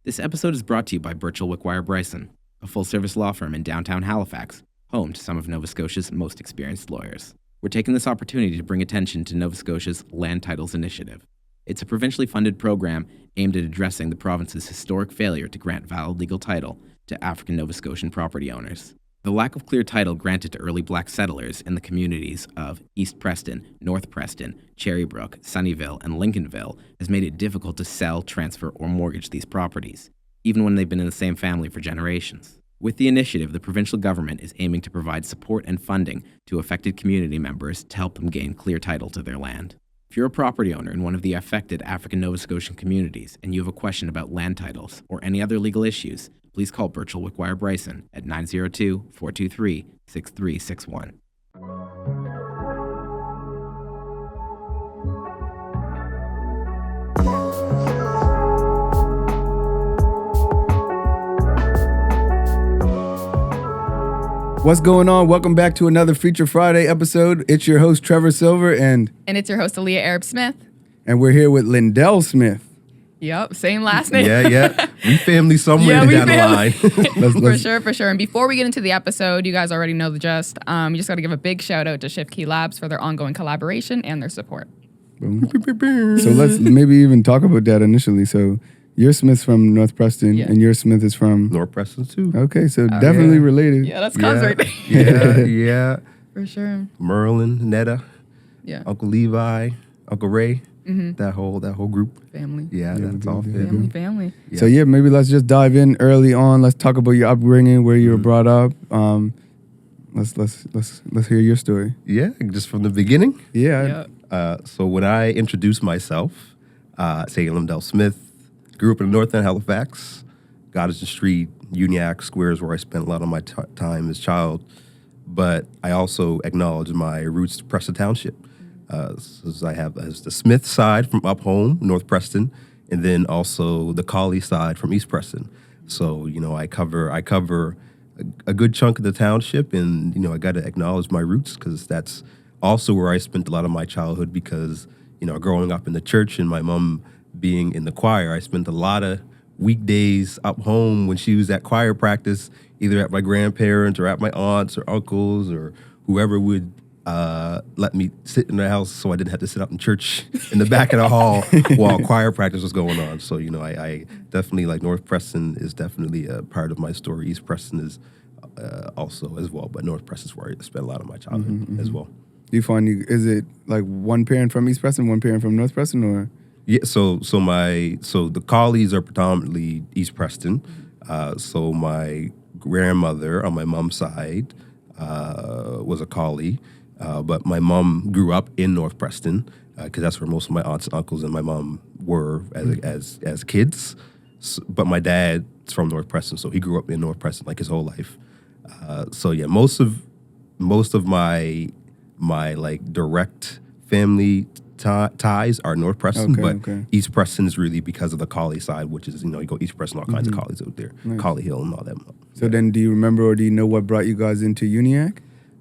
This episode is brought to you by Birchall Wickwire Bryson, a full-service law firm in downtown Halifax, home to some of Nova Scotia's most experienced lawyers. We're taking this opportunity to bring attention to Nova Scotia's Land Titles Initiative. It's a provincially funded program aimed at addressing the province's historic failure to grant valid legal title to African Nova Scotian property owners. The lack of clear title granted to early black settlers in the communities of East Preston, North Preston, Cherrybrook, Sunnyvale, and Lincolnville has made it difficult to sell, transfer, or mortgage these properties, even when they've been in the same family for generations. With the initiative, the provincial government is aiming to provide support and funding to affected community members to help them gain clear title to their land. If you're a property owner in one of the affected African Nova Scotian communities and you have a question about land titles or any other legal issues, please call Birchall Wickwire Bryson at 902-423-6361. What's going on? Welcome back to another Feature Friday episode. It's your host, Trevor Silver, and it's your host, Lindell Smith. And we're here with Lindell Smith. Yep, same last name. Yeah. We family somewhere down the line. For sure. And before we get into the episode, you guys already know the gist. You just got to give a big shout out to Shift Key Labs for their ongoing collaboration and their support. So let's maybe even talk about that initially. So you're Smith from North Preston, and your Smith is from North Preston too. Okay, so definitely related. Yeah, that's cuz right there. Yeah. For sure. Merlin, Netta, Uncle Levi, Uncle Ray. Mm-hmm. That whole group. Family. Yeah, that's all family. Family. Yeah. So maybe let's just dive in early on. Let's talk about your upbringing, where you were brought up. Let's hear your story. Yeah, just from the beginning. Yeah. So when I introduced myself, say Lindell Smith, grew up in North End Halifax, Goddison Street, Uniacke Squares, where I spent a lot of my time as a child. But I also acknowledge my roots to Preston Township. So I have the Smith side from up home, North Preston, and then also the Colley side from East Preston. So, I cover a good chunk of the township, and, I got to acknowledge my roots because that's also where I spent a lot of my childhood because, growing up in the church and my mom being in the choir, I spent a lot of weekdays up home when she was at choir practice, either at my grandparents or at my aunts or uncles or whoever would let me sit in the house so I didn't have to sit up in church in the back of the hall while choir practice was going on. So, I definitely, North Preston is definitely a part of my story. East Preston is also as well, but North Preston is where I spent a lot of my childhood as well. Do you find is it like one parent from East Preston, one parent from North Preston, or? Yeah, so the Colleys are predominantly East Preston. So my grandmother on my mom's side was a Colley. But my mom grew up in North Preston because that's where most of my aunts, uncles, and my mom were as kids. But my dad's from North Preston, so he grew up in North Preston his whole life. Most of my direct family ties are North Preston, East Preston is really because of the Colley side, which is you go East Preston, all kinds of Colleys out there, Colley Hill and all that. So then, do you remember or do you know what brought you guys into Uniacke?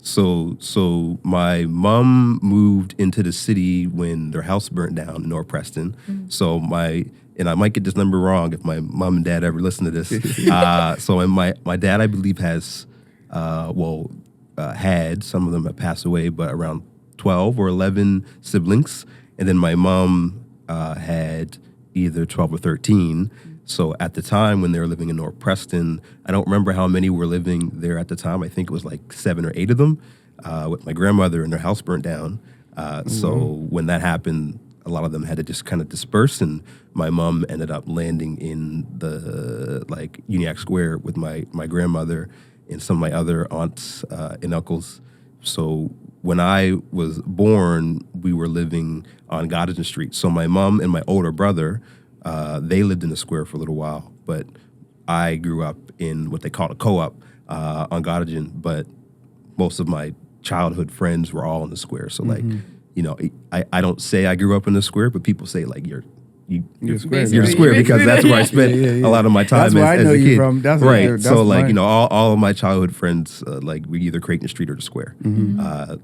So my mom moved into the city when their house burnt down in North Preston. Mm-hmm. So and I might get this number wrong if my mom and dad ever listen to this. So my dad, I believe, has, had, some of them have passed away, but around 12 or 11 siblings. And then my mom had either 12 or 13. So at the time when they were living in North Preston, I don't remember how many were living there at the time. I think it was 7 or 8 of them with my grandmother, and their house burnt down. So when that happened, a lot of them had to just kind of disperse, and my mom ended up landing in the Uniacke Square with my grandmother and some of my other aunts and uncles. So when I was born, we were living on Goddison Street. So my mom and my older brother, they lived in the square for a little while, but I grew up in what they call a co-op on Goddison, but most of my childhood friends were all in the square. So I don't say I grew up in the square, but people say You're square. You're square because that's where I spent a lot of my time. That's where I know as a you kid. from. That's right. That's so like mine. all of my childhood friends, like we either Creighton Street or the Square.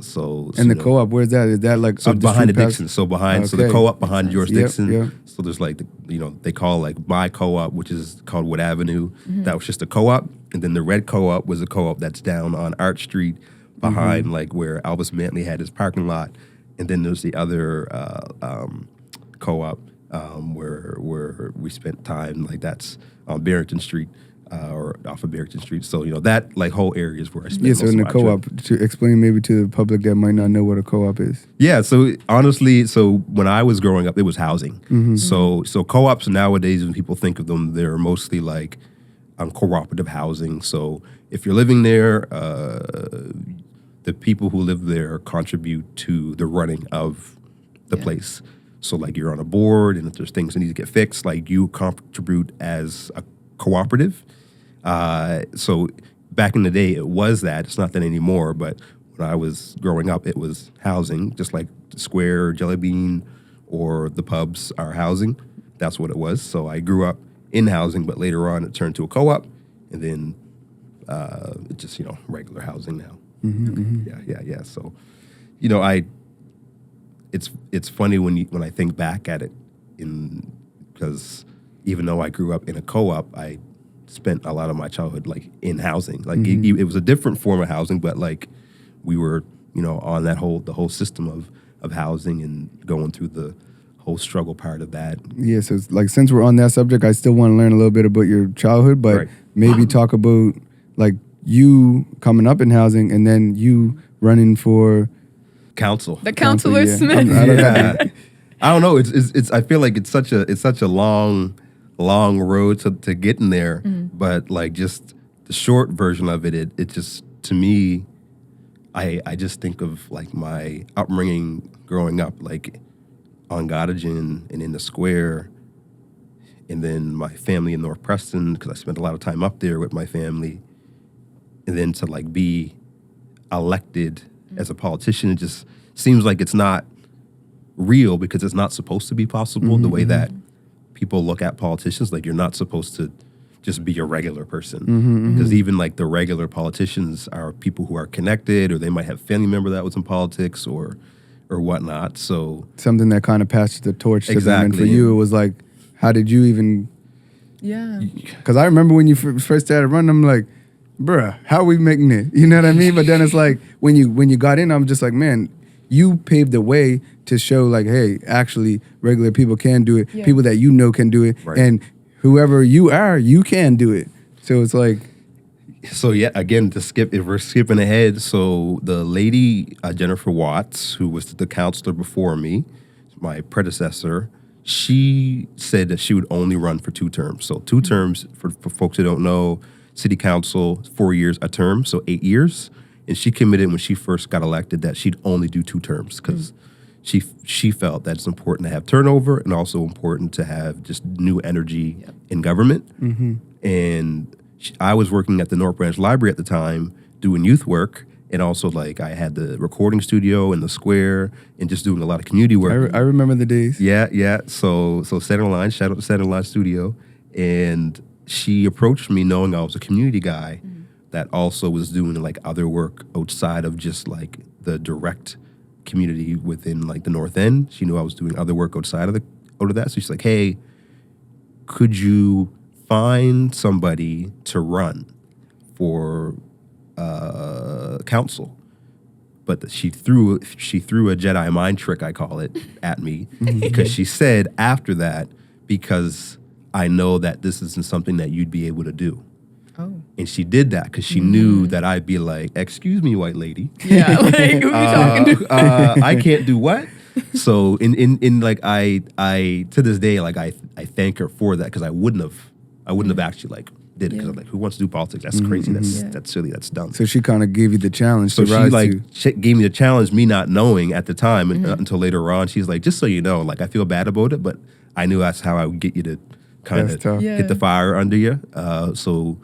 So And the co-op, where's that? Is that like so up behind the street Dixon? So behind so Okay. the co-op behind George Yep, Dixon. yep. So there's like they call like my co-op, which is called Wood Avenue. That was just a co-op, and then the red co-op was a co-op that's down on Arch Street behind like where Elvis Mantley had his parking lot, and then there's the other co-op where we spent time, like that's on Barrington Street or off of Barrington Street. So that like whole area is where I spent. Yeah, so most in of the my co-op, trip. to explain maybe to the public that might not know what a co-op is. Yeah, so honestly, so when I was growing up, it was housing. So co-ops nowadays, when people think of them, they're mostly like cooperative housing. So if you're living there, the people who live there contribute to the running of the place. So like you're on a board, and if there's things that need to get fixed, like you contribute as a cooperative. So back in the day, it was that. It's not that anymore, but when I was growing up, it was housing, just like the Square, Jelly Bean, or the pubs are housing. That's what it was. So I grew up in housing, but later on it turned to a co-op, and then it's just, regular housing now. Yeah. So, it's funny when I think back at it, because even though I grew up in a co-op, I spent a lot of my childhood like in housing. Like it was a different form of housing, but like we were, on the whole system of housing and going through the whole struggle part of that. Yeah, so it's like since we're on that subject, I still want to learn a little bit about your childhood, but Right. maybe talk about like you coming up in housing and then you running for Council. The Councillor yeah. Smith. I don't know. Yeah. I don't know. It's. I feel like it's such a long road to getting there. But like just the short version of it, it just to me, I just think of like my upbringing growing up, like on Gottingen and in the Square, and then my family in North Preston because I spent a lot of time up there with my family, and then to like be elected as a politician, it just seems like it's not real because it's not supposed to be possible the way that people look at politicians. Like you're not supposed to just be a regular person because even like the regular politicians are people who are connected, or they might have a family member that was in politics or whatnot. So something that kind of passed the torch to them. And Exactly. for you, it was like, how did you even? Yeah. Because I remember when you first started running, I'm like, bruh, how are we making it? You know what I mean? But then it's like when you got in, I'm just like, man, you paved the way to show like, hey, actually, regular people can do it. Yeah. People that you know can do it, Right. and whoever you are, you can do it. So it's like, So yeah, again, if we're skipping ahead, so the lady Jennifer Watts, who was the councillor before me, my predecessor, she said that she would only run for 2 terms. So 2 terms for folks who don't know, City Council 4 years a term, so 8 years. And she committed when she first got elected that she'd only do 2 terms because she felt that it's important to have turnover and also important to have just new energy in government. And I was working at the North Branch Library at the time doing youth work, and also like I had the recording studio in the Square and just doing a lot of community work. I remember the days. Yeah. So Centerline, shout out to Centerline Studio, and she approached me knowing I was a community guy that also was doing like other work outside of just like the direct community within like the North End. She knew I was doing other work outside of that. So she's like, hey, could you find somebody to run for council? But she threw a Jedi mind trick, I call it, at me because she said after that, because I know that this isn't something that you'd be able to do. Oh. And she did that because she knew that I'd be like, excuse me, white lady. Yeah. Like, who you talking to? I can't do what? So in like I to this day, like I thank her for that because I wouldn't have actually like did it because I'm like, who wants to do politics? That's crazy. That's silly. That's dumb. So she kind of gave you the challenge So to she rise like to. she gave me the challenge, me not knowing at the time until later on. She's like, just so you know, like I feel bad about it, but I knew that's how I would get you to kind That's of tough. Yeah. hit the fire under you. So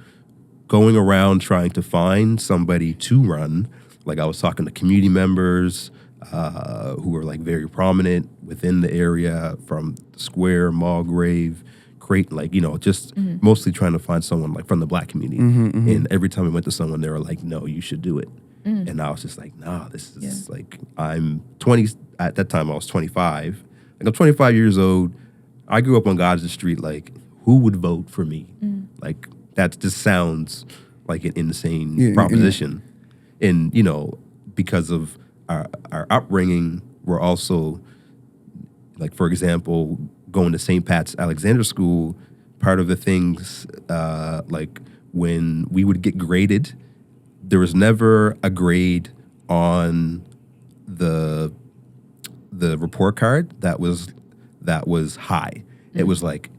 going around trying to find somebody to run, like I was talking to community members, who were like very prominent within the area, from the Square, Mulgrave, Creighton, like, just mostly trying to find someone like from the Black community. And every time we went to someone, they were like, no, you should do it. And I was just like, nah, this is like, I'm 20, at that time I was 25. Like, I'm 25 years old. I grew up on Goddard Street. Like, who would vote for me? Like, that just sounds like an insane proposition. And, because of our upbringing, we're also, like, for example, going to St. Pat's Alexander School, part of the things, like, when we would get graded, there was never a grade on the report card that was high. It was like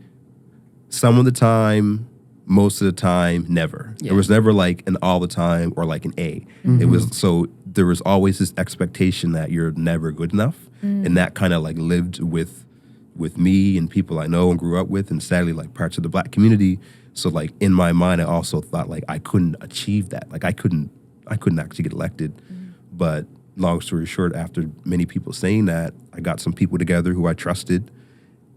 some of the time, most of the time, never. There was never like an all the time or like an A. It was, so there was always this expectation that you're never good enough. And that kind of like lived with me and people I know and grew up with, and sadly like parts of the Black community. So like in my mind, I also thought like I couldn't achieve that. Like I couldn't actually get elected. But long story short, after many people saying that, I got some people together who I trusted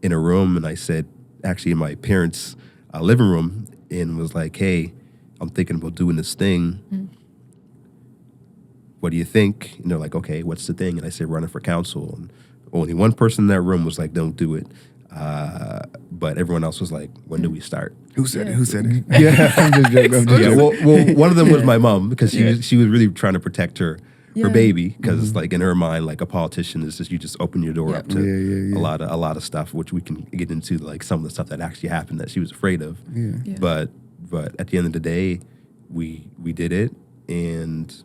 in a room, and I said, actually in my parents' living room, and was like, hey, I'm thinking about doing this thing. What do you think? And they're like, okay, what's the thing? And I said, running for council. And only one person in that room was like, don't do it. But everyone else was like, when do we start? Who said it? Who said it? Yeah, I'm just joking. Yeah, well, one of them was my mom, because she was really trying to protect her baby, because like in her mind, like a politician is just, you just open your door up to a lot of stuff, which we can get into, like some of the stuff that actually happened that she was afraid of. But at the end of the day, we did it, and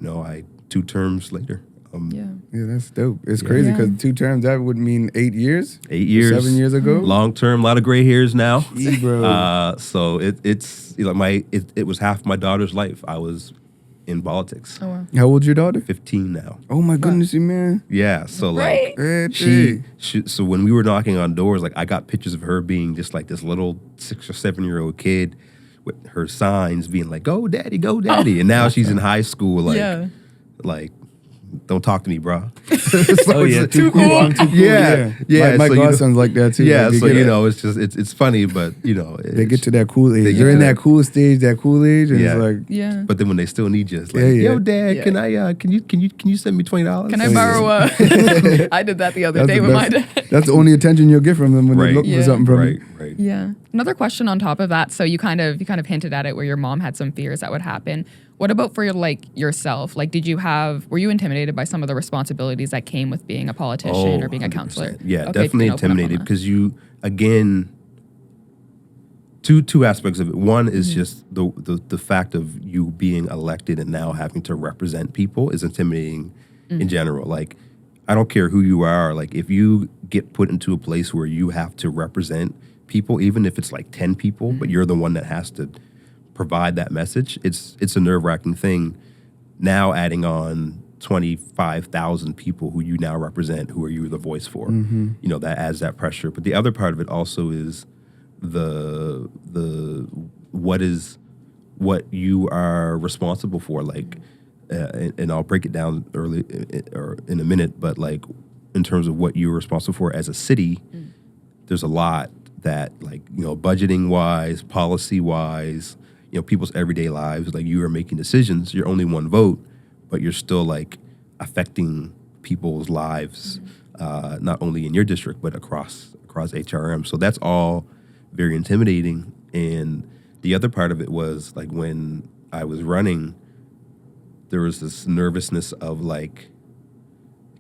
2 terms later. Yeah, that's dope. It's crazy because 2 terms, that would mean 8 years. 8 years. 7 years ago. Long term, a lot of gray hairs now. Bro. So it's it was half my daughter's life. I was in politics. Oh, wow. How old's your daughter? 15 now. Oh my goodness, man. Yeah. So like She so when we were knocking on doors, like I got pictures of her being just like this little 6 or 7 year old kid with her signs being like, go daddy, and now she's in high school, like don't talk to me, bro. So too cool. I'm too cool. Yeah. My So, godson's like that too. Yeah, Like, so it's just it's funny, but they get to that cool age. They're in that cool stage, that cool age, and it's like But then when they still need you, it's like, yo, Dad, can I can you send me $20? Can I borrow I did that the other day with my dad. That's the only attention you'll get from them when they look for something from you. Right. Yeah. Another question on top of that. So you kind of hinted at it, where your mom had some fears that would happen. What about for yourself? Like, were you intimidated by some of the responsibilities that came with being a politician or being a councillor? Yeah, definitely intimidated, because you, again, two aspects of it. One is just the fact of you being elected and now having to represent people is intimidating in general. Like, I don't care who you are. Like, if you get put into a place where you have to represent people, even if it's like 10 people, but you're the one that has to provide that message, it's a nerve-wracking thing. Now adding on 25,000 people who you now represent, who are you the voice for, that adds that pressure. But the other part of it also is the what you are responsible for, like, and I'll break it down early or in a minute, but like in terms of what you're responsible for as a city, there's a lot that, like, budgeting wise, policy wise, people's everyday lives, like, you are making decisions. You're only one vote, but you're still like affecting people's lives, not only in your district, but across HRM. So that's all very intimidating. And the other part of it was, like, when I was running, there was this nervousness of like,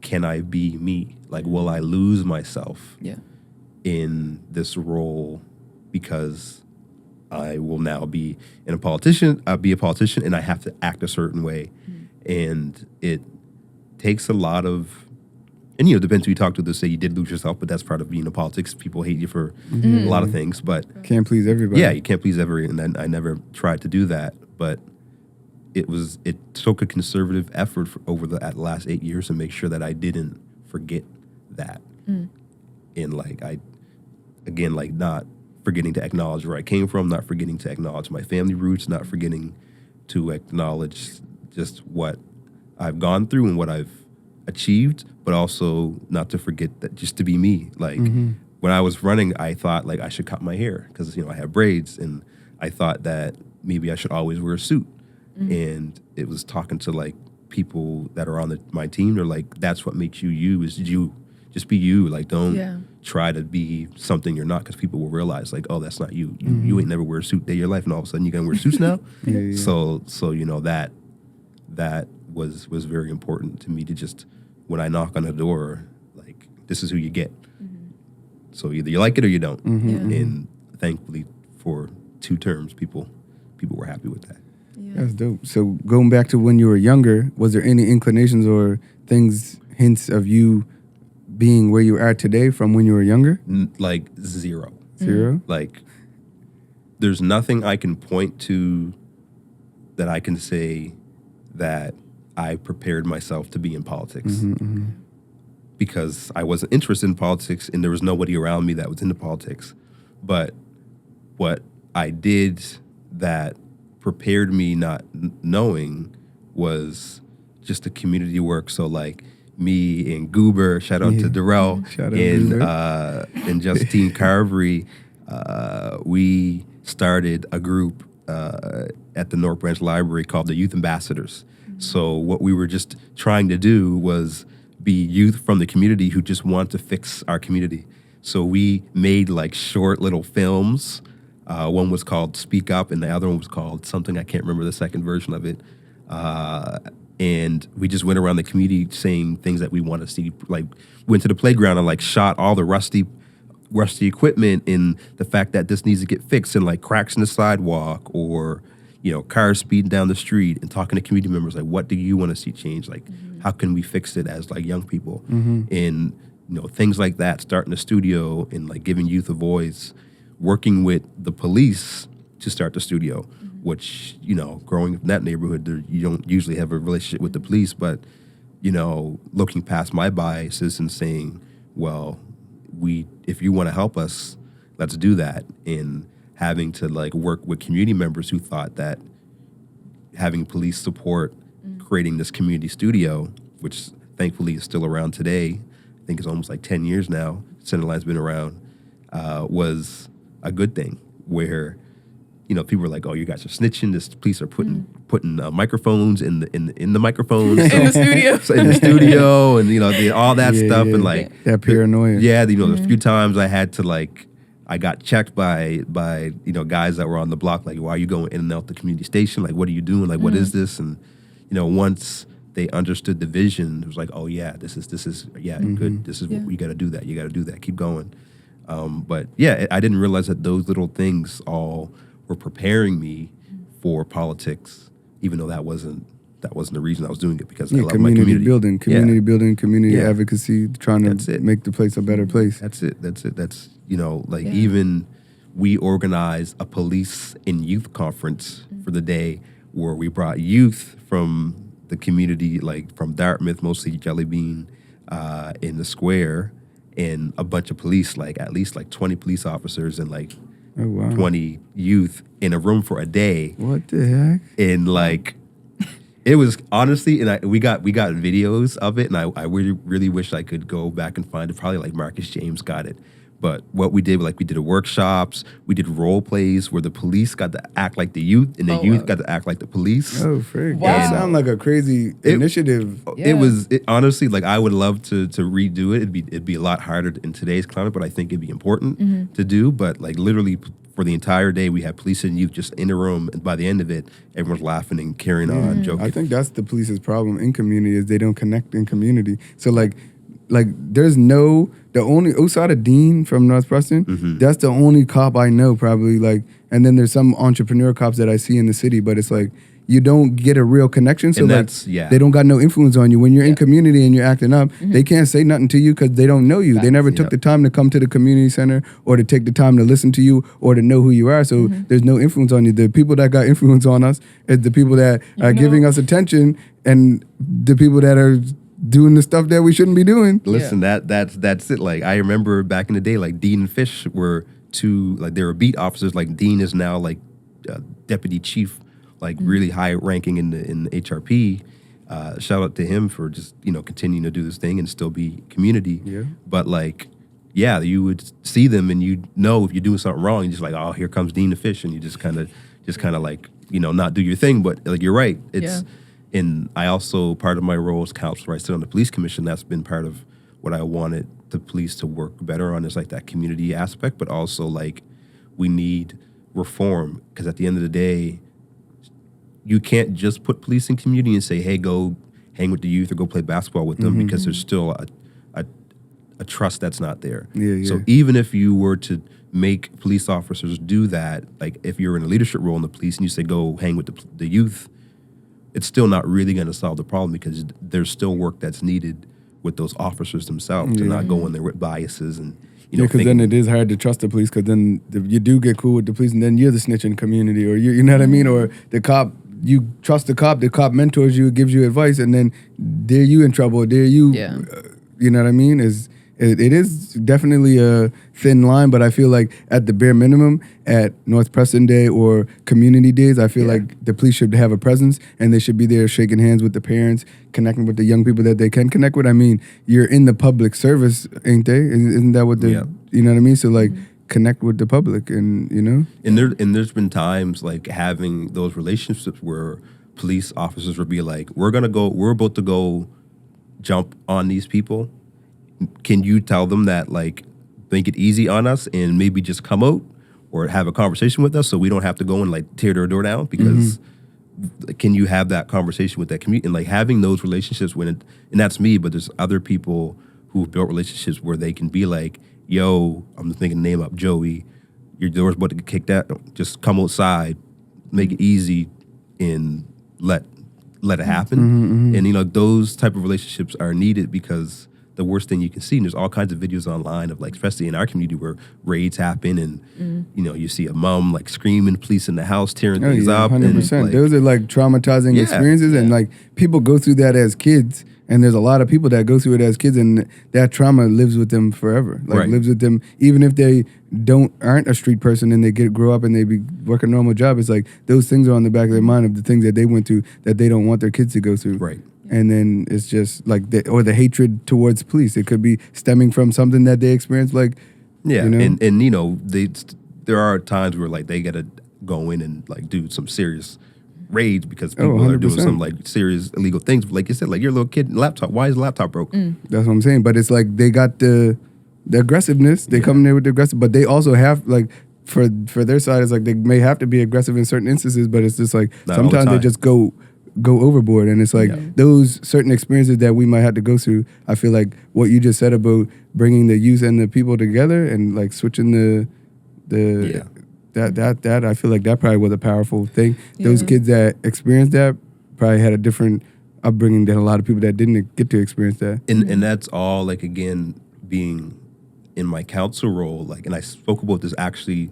can I be me? Like, will I lose myself in this role because I will now be a politician, and I have to act a certain way. And it takes a lot of, and it depends who you talk to, they'll say you did lose yourself, but that's part of being in politics. People hate you for a lot of things, but can't please everybody. Yeah, you can't please everybody, and then I never tried to do that. But it took a conservative effort over the last 8 years to make sure that I didn't forget that. And like, not forgetting to acknowledge where I came from, not forgetting to acknowledge my family roots, not forgetting to acknowledge just what I've gone through and what I've achieved, but also not to forget that just to be me. Like when I was running, I thought like I should cut my hair because I have braids, and I thought that maybe I should always wear a suit. And it was talking to like people that are on my team. They're like, that's what makes you you, is you. Just be you. Like don't try to be something you're not, because people will realize like, oh, that's not you. You ain't never wear a suit day of your life, and all of a sudden you're gonna wear suits now. So that was very important to me, to just, when I knock on the door, like, this is who you get. So either you like it or you don't. And thankfully for 2 terms, people were happy with that. That's dope. So going back to when you were younger, was there any inclinations or hints of you being where you are today from when you were younger? Like zero. Zero? Like, there's nothing I can point to that I can say that I prepared myself to be in politics. Because I wasn't interested in politics, and there was nobody around me that was into politics. But what I did that prepared me not knowing was just the community work. So like me and Goober, shout out to Darrell, and Justine Carvery, we started a group at the North Branch Library called the Youth Ambassadors. So what we were just trying to do was be youth from the community who just want to fix our community. So we made like short little films. One was called Speak Up, and the other one was called something, I can't remember the second version of it. And we just went around the community saying things that we want to see. Like, went to the playground and like shot all the rusty equipment, and the fact that this needs to get fixed, and like cracks in the sidewalk, or cars speeding down the street, and talking to community members like, what do you want to see change? Like, how can we fix it as like young people? And things like that. Starting a studio and like giving youth a voice. Working with the police to start the studio, which, growing up in that neighborhood, you don't usually have a relationship with the police, but, looking past my biases and saying, well, if you want to help us, let's do that. And having to like work with community members who thought that having police support, creating this community studio, which thankfully is still around today, I think it's almost like 10 years now, Centerline's been around, was a good thing, where people were like, oh, you guys are snitching, this police are putting microphones in the microphones in the studio. So in the studio, and all that stuff. And like that paranoia. The few times I had to like, I got checked by guys that were on the block, like, why are you going in and out the community station, like, what are you doing, like, what is this? And once they understood the vision, it was like, oh yeah, this is good, this is what you got to do, that, keep going. But yeah, I didn't realize that those little things all were preparing me for politics, even though that wasn't the reason I was doing it, because I love my community. Community advocacy, trying to make the place a better place. That's it. That's, even we organized a police and youth conference for the day, where we brought youth from the community, like from Dartmouth, mostly Jelly Bean, in the square, and a bunch of police, like at least like 20 police officers and like 20 youth in a room for a day. What the heck? And like, it was honestly, and we got videos of it, and I really wish I could go back and find it. Probably like Marcus James got it. But what we did, like, we did workshops, we did role plays where the police got to act like the youth, and the youth got to act like the police. Oh, frick. Wow. That sounds like a crazy initiative. It was honestly, like, I would love to redo it. It'd be a lot harder in today's climate, but I think it'd be important to do. But like, literally for the entire day, we had police and youth just in a room, and by the end of it, everyone's laughing and carrying on, joking. I think that's the police's problem in community, is they don't connect in community. So like there's the only outside of Dean from North Preston, that's the only cop I know probably, like, and then there's some entrepreneur cops that I see in the city, but it's like you don't get a real connection, so like they don't got no influence on you when you're in community and you're acting up. They can't say nothing to you because they don't know you. They never took the time to come to the community center, or to take the time to listen to you, or to know who you are. So there's no influence on you. The people that got influence on us is the people that are giving us attention, and the people that are doing the stuff that we shouldn't be doing. Listen, that's it. Like, I remember back in the day, like, Dean and Fish were two, like, they were beat officers. Like, Dean is now like deputy chief, like really high ranking in the HRP. shout out to him for just, continuing to do this thing and still be community. Yeah. But like, yeah, you would see them and you know if you're doing something wrong, you're just like, oh, here comes Dean the Fish, and you just kind of like, not do your thing. But like, you're right. It's and I also, part of my role as councillor, I sit on the police commission. That's been part of what I wanted the police to work better on, is like that community aspect, but also like we need reform, because at the end of the day, you can't just put police in community and say, hey, go hang with the youth or go play basketball with them, because there's still a trust that's not there. So even if you were to make police officers do that, like if you're in a leadership role in the police and you say go hang with the youth, it's still not really going to solve the problem, because there's still work that's needed with those officers themselves to not go in there with biases and because then it is hard to trust the police, because then you do get cool with the police and then you're the snitching community, or you know what I mean, or the cop, you trust the cop mentors you, gives you advice, and then there you in trouble, there you you know what I mean, it is definitely a thin line, but I feel like at the bare minimum, at North Preston Day or community days, I feel like the police should have a presence, and they should be there shaking hands with the parents, connecting with the young people that they can connect with. I mean, you're in the public service, ain't they? Isn't that what the, you know what I mean? So like, connect with the public, and And there's been times like having those relationships where police officers would be like, we're about to go jump on these people. Can you tell them that, like, make it easy on us and maybe just come out or have a conversation with us so we don't have to go and, like, tear their door down? Because can you have that conversation with that community? And, like, having those relationships and that's me, but there's other people who've built relationships where they can be like, yo, I'm just thinking the name up, Joey, your door's about to get kicked out. Just come outside, make it easy, and let it happen. And, those type of relationships are needed, because the worst thing you can see, and there's all kinds of videos online of, like, especially in our community, where raids happen and you see a mom like screaming, police in the house, tearing things up. 100%. And, like, those are like traumatizing experiences, and like people go through that as kids, and there's a lot of people that go through it as kids, and that trauma lives with them forever. Like lives with them, even if they aren't a street person and they grow up and they work a normal job. It's like those things are on the back of their mind, of the things that they went through that they don't want their kids to go through. Right. And then it's just like the hatred towards police. It could be stemming from something that they experienced, like and there are times where, like, they gotta go in and, like, do some serious raids because people are doing some, like, serious illegal things. But like you said, like, you're a little kid, laptop. Why is the laptop broke? That's what I'm saying. But it's like they got the aggressiveness. They come in there with the aggressive, but they also have, like, for their side, it's like they may have to be aggressive in certain instances, but it's just like Not sometimes they just go overboard, and it's like those certain experiences that we might have to go through. I feel like what you just said about bringing the youth and the people together and, like, switching that I feel like that probably was a powerful thing. Those kids that experienced that probably had a different upbringing than a lot of people that didn't get to experience that. And that's all, like, again, being in my council role, like, and I spoke about this actually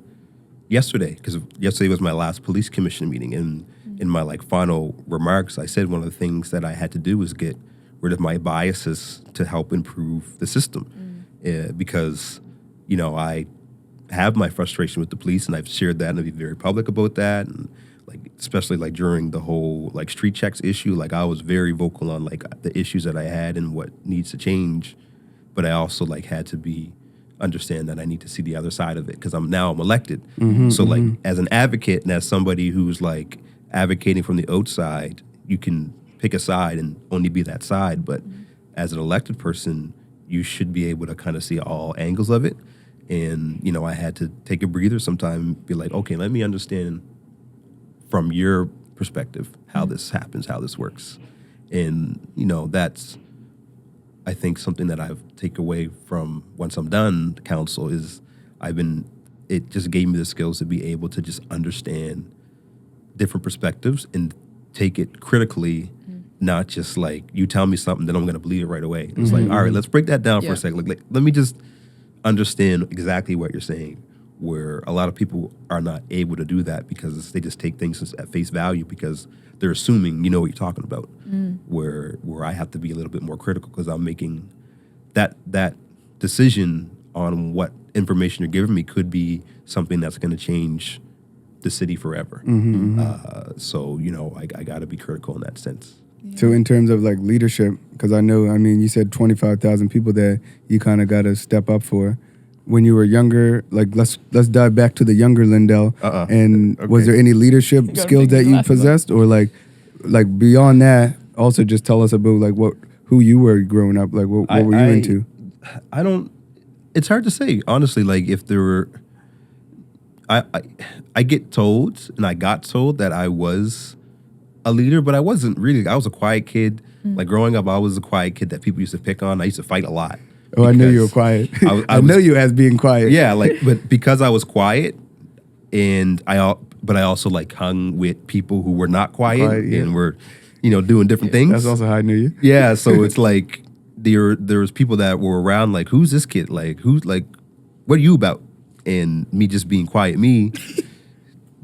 yesterday, because yesterday was my last police commission meeting, and in my, like, final remarks, I said one of the things that I had to do was get rid of my biases to help improve the system, because I have my frustration with the police, and I've shared that, and I've been very public about that, and, like, especially, like, during the whole, like, street checks issue, like, I was very vocal on, like, the issues that I had and what needs to change, but I also, like, had to understand that I need to see the other side of it, because I'm elected. So, like, as an advocate and as somebody who's, like, advocating from the outside, you can pick a side and only be that side, but as an elected person, you should be able to kind of see all angles of it. And, I had to take a breather sometime and be like, okay, let me understand from your perspective how this happens, how this works. And, that's, I think, something that I've taken away from once I'm done council is it just gave me the skills to be able to just understand different perspectives and take it critically, not just like, you tell me something, then I'm going to believe it right away. It's like, all right, let's break that down for a second. Like, let me just understand exactly what you're saying, where a lot of people are not able to do that because they just take things at face value because they're assuming you know what you're talking about, where I have to be a little bit more critical because I'm making that decision on what information you're giving me could be something that's going to change the city forever. So, I got to be critical in that sense. So in terms of like leadership, because I mean, you said 25,000 people that you kind of got to step up for. When you were younger, like let's dive back to the younger Lindell. And was there any leadership gotta skills take that his you glasses off. possessed, or like beyond that? Also, just tell us about like who you were growing up. Like what were you into? I don't. It's hard to say honestly. Like if there were, I get told and I got told that I was a leader, but I wasn't really. I was a quiet kid. Like growing up, I was a quiet kid that people used to pick on. I used to fight a lot. Oh, I knew you were quiet. I know you as being quiet. Yeah, but because I was quiet, and I also like hung with people who were not quiet, yeah. and were, doing different things. That's also how I knew you. Yeah, so it's like there was people that were around, like, who's this kid? Like, what are you about? And me just being quiet,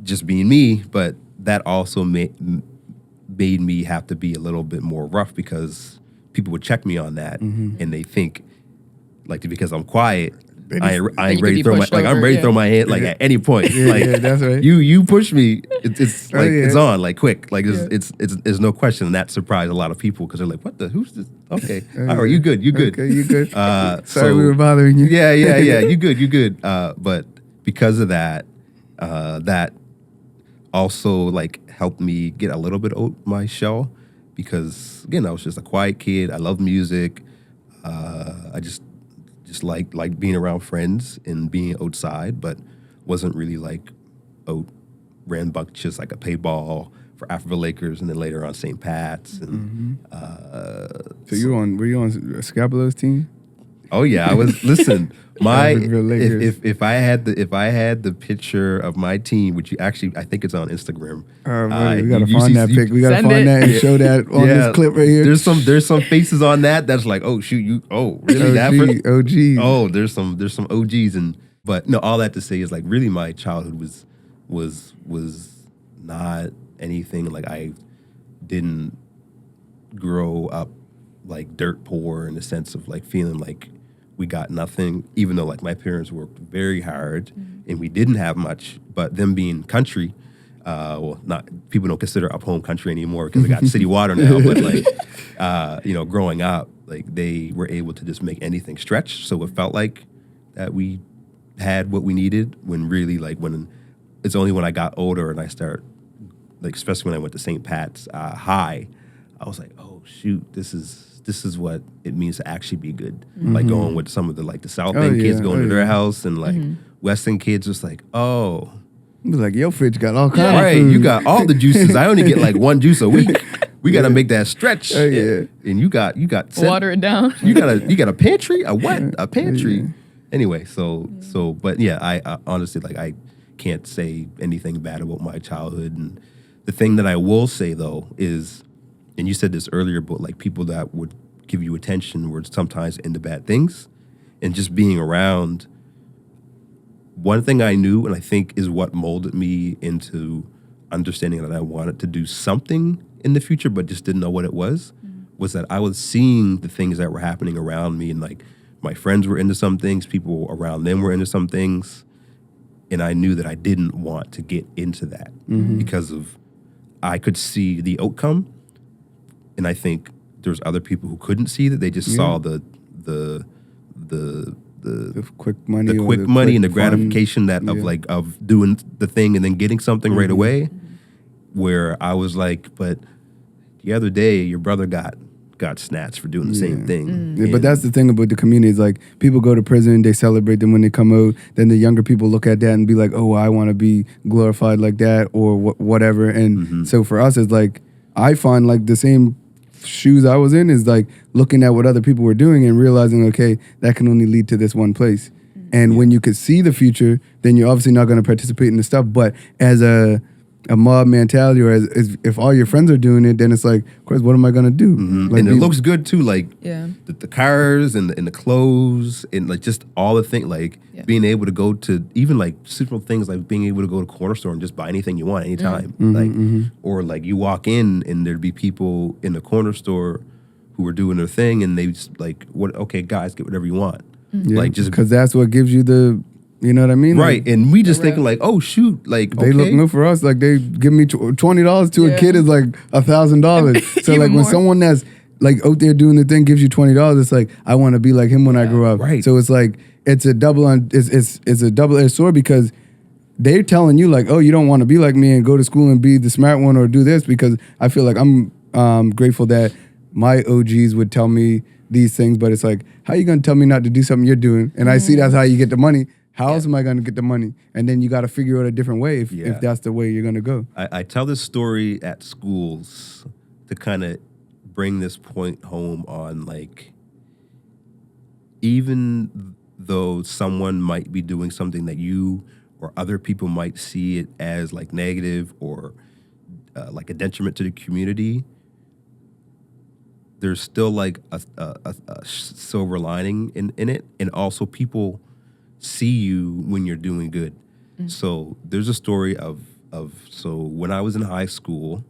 just being me. But that also made me have to be a little bit more rough because people would check me on that, and they think, like, because I'm quiet, I ain't ready to throw my I'm ready to throw my hand like at any point. Yeah, that's right. You push me, it's like it's yeah. on like quick, like it's no question, and that surprised a lot of people because they're like, what the who's this? Okay, all right, you good. Okay, you good. Sorry, so, we were bothering you. Yeah, you good. But because of that, that also like helped me get a little bit out my shell because again, I was just a quiet kid. I love music. I just like being around friends and being outside, but wasn't really like out rambunctious like a payball for Africa Lakers and then later on St. Pat's and So were you on Scapulo's team? oh yeah, I was. Listen, my African Lakers. if I had the picture of my team, which you actually I think it's on Instagram. We gotta find that pic. We gotta Send find it. that and show that on this clip right here. There's some faces on that that's like, oh shoot, really that person? OG. Oh, there's some OGs but no, all that to say is like really my childhood was not anything like I didn't grow up like dirt poor in the sense of like feeling like we got nothing, even though like my parents worked very hard and we didn't have much, but them being country, not people don't consider up home country anymore because they got city water now, but like, growing up, like they were able to just make anything stretch. So it felt like that we had what we needed when really like when it's only when I got older and I start like, especially when I went to St. Pat's High, I was like, oh shoot, this is what it means to actually be good. Like going with some of the like the South End kids going to their house and like West End kids just like, oh. It was like, your fridge got all kinds of Right, food. you got all the juices. I only get like one juice a week. We got to make that stretch. Oh, yeah. And you got Water it down. you got a pantry? A what? A pantry. Yeah. Anyway, so but yeah, I honestly like I can't say anything bad about my childhood. And the thing that I will say though is, and you said this earlier, but like people that would give you attention were sometimes into bad things, and just being around. One thing I knew, and I think is what molded me into understanding that I wanted to do something in the future, but just didn't know what it was that I was seeing the things that were happening around me, and like my friends were into some things, people around them were into some things, and I knew that I didn't want to get into that because of I could see the outcome. And I think there's other people who couldn't see that. They just saw the quick money, and the gratification of doing the thing and then getting something right away. Where I was like, but the other day your brother got snatched for doing the same thing. Yeah, but that's the thing about the community is like people go to prison, they celebrate them when they come out. Then the younger people look at that and be like, oh, I want to be glorified like that or whatever. And so for us, it's like I find like the same shoes I was in is like looking at what other people were doing and realizing, okay, that can only lead to this one place. And when you could see the future, then you're obviously not going to participate in the stuff. But as a mob mentality, or as if all your friends are doing it, then it's like, of course, what am I going to do? Like, and it looks good too, like the cars and the clothes and like just all the things, like being able to go to even like simple things like being able to go to corner store and just buy anything you want anytime. Or like you walk in and there'd be people in the corner store who are doing their thing and they just like, okay, guys, get whatever you want. Like just because that's what gives you the You know what I mean? Right. Like, And we just The thinking like, oh shoot, like they okay. look good for us. Like they give me $20 to a Yeah. kid is like $1,000. So Even like when more. someone that's like out there doing the thing gives you $20, it's like I want to be like him when I grow up. Right. So it's like it's a it's a double-edged sword because they're telling you like, oh, you don't want to be like me and go to school and be the smart one or do this, because I feel like I'm grateful that my OGs would tell me these things, but it's like, how you gonna tell me not to do something you're doing? And I see that's how you get the money. How else am I gonna get the money? And then you got to figure out a different way if that's the way you're gonna go. I tell this story at schools to kind of bring this point home on like, even though someone might be doing something that you or other people might see it as like negative or like a detriment to the community, there's still like a silver lining in it. And also people see you when you're doing good. So there's a story of so when I was in high school,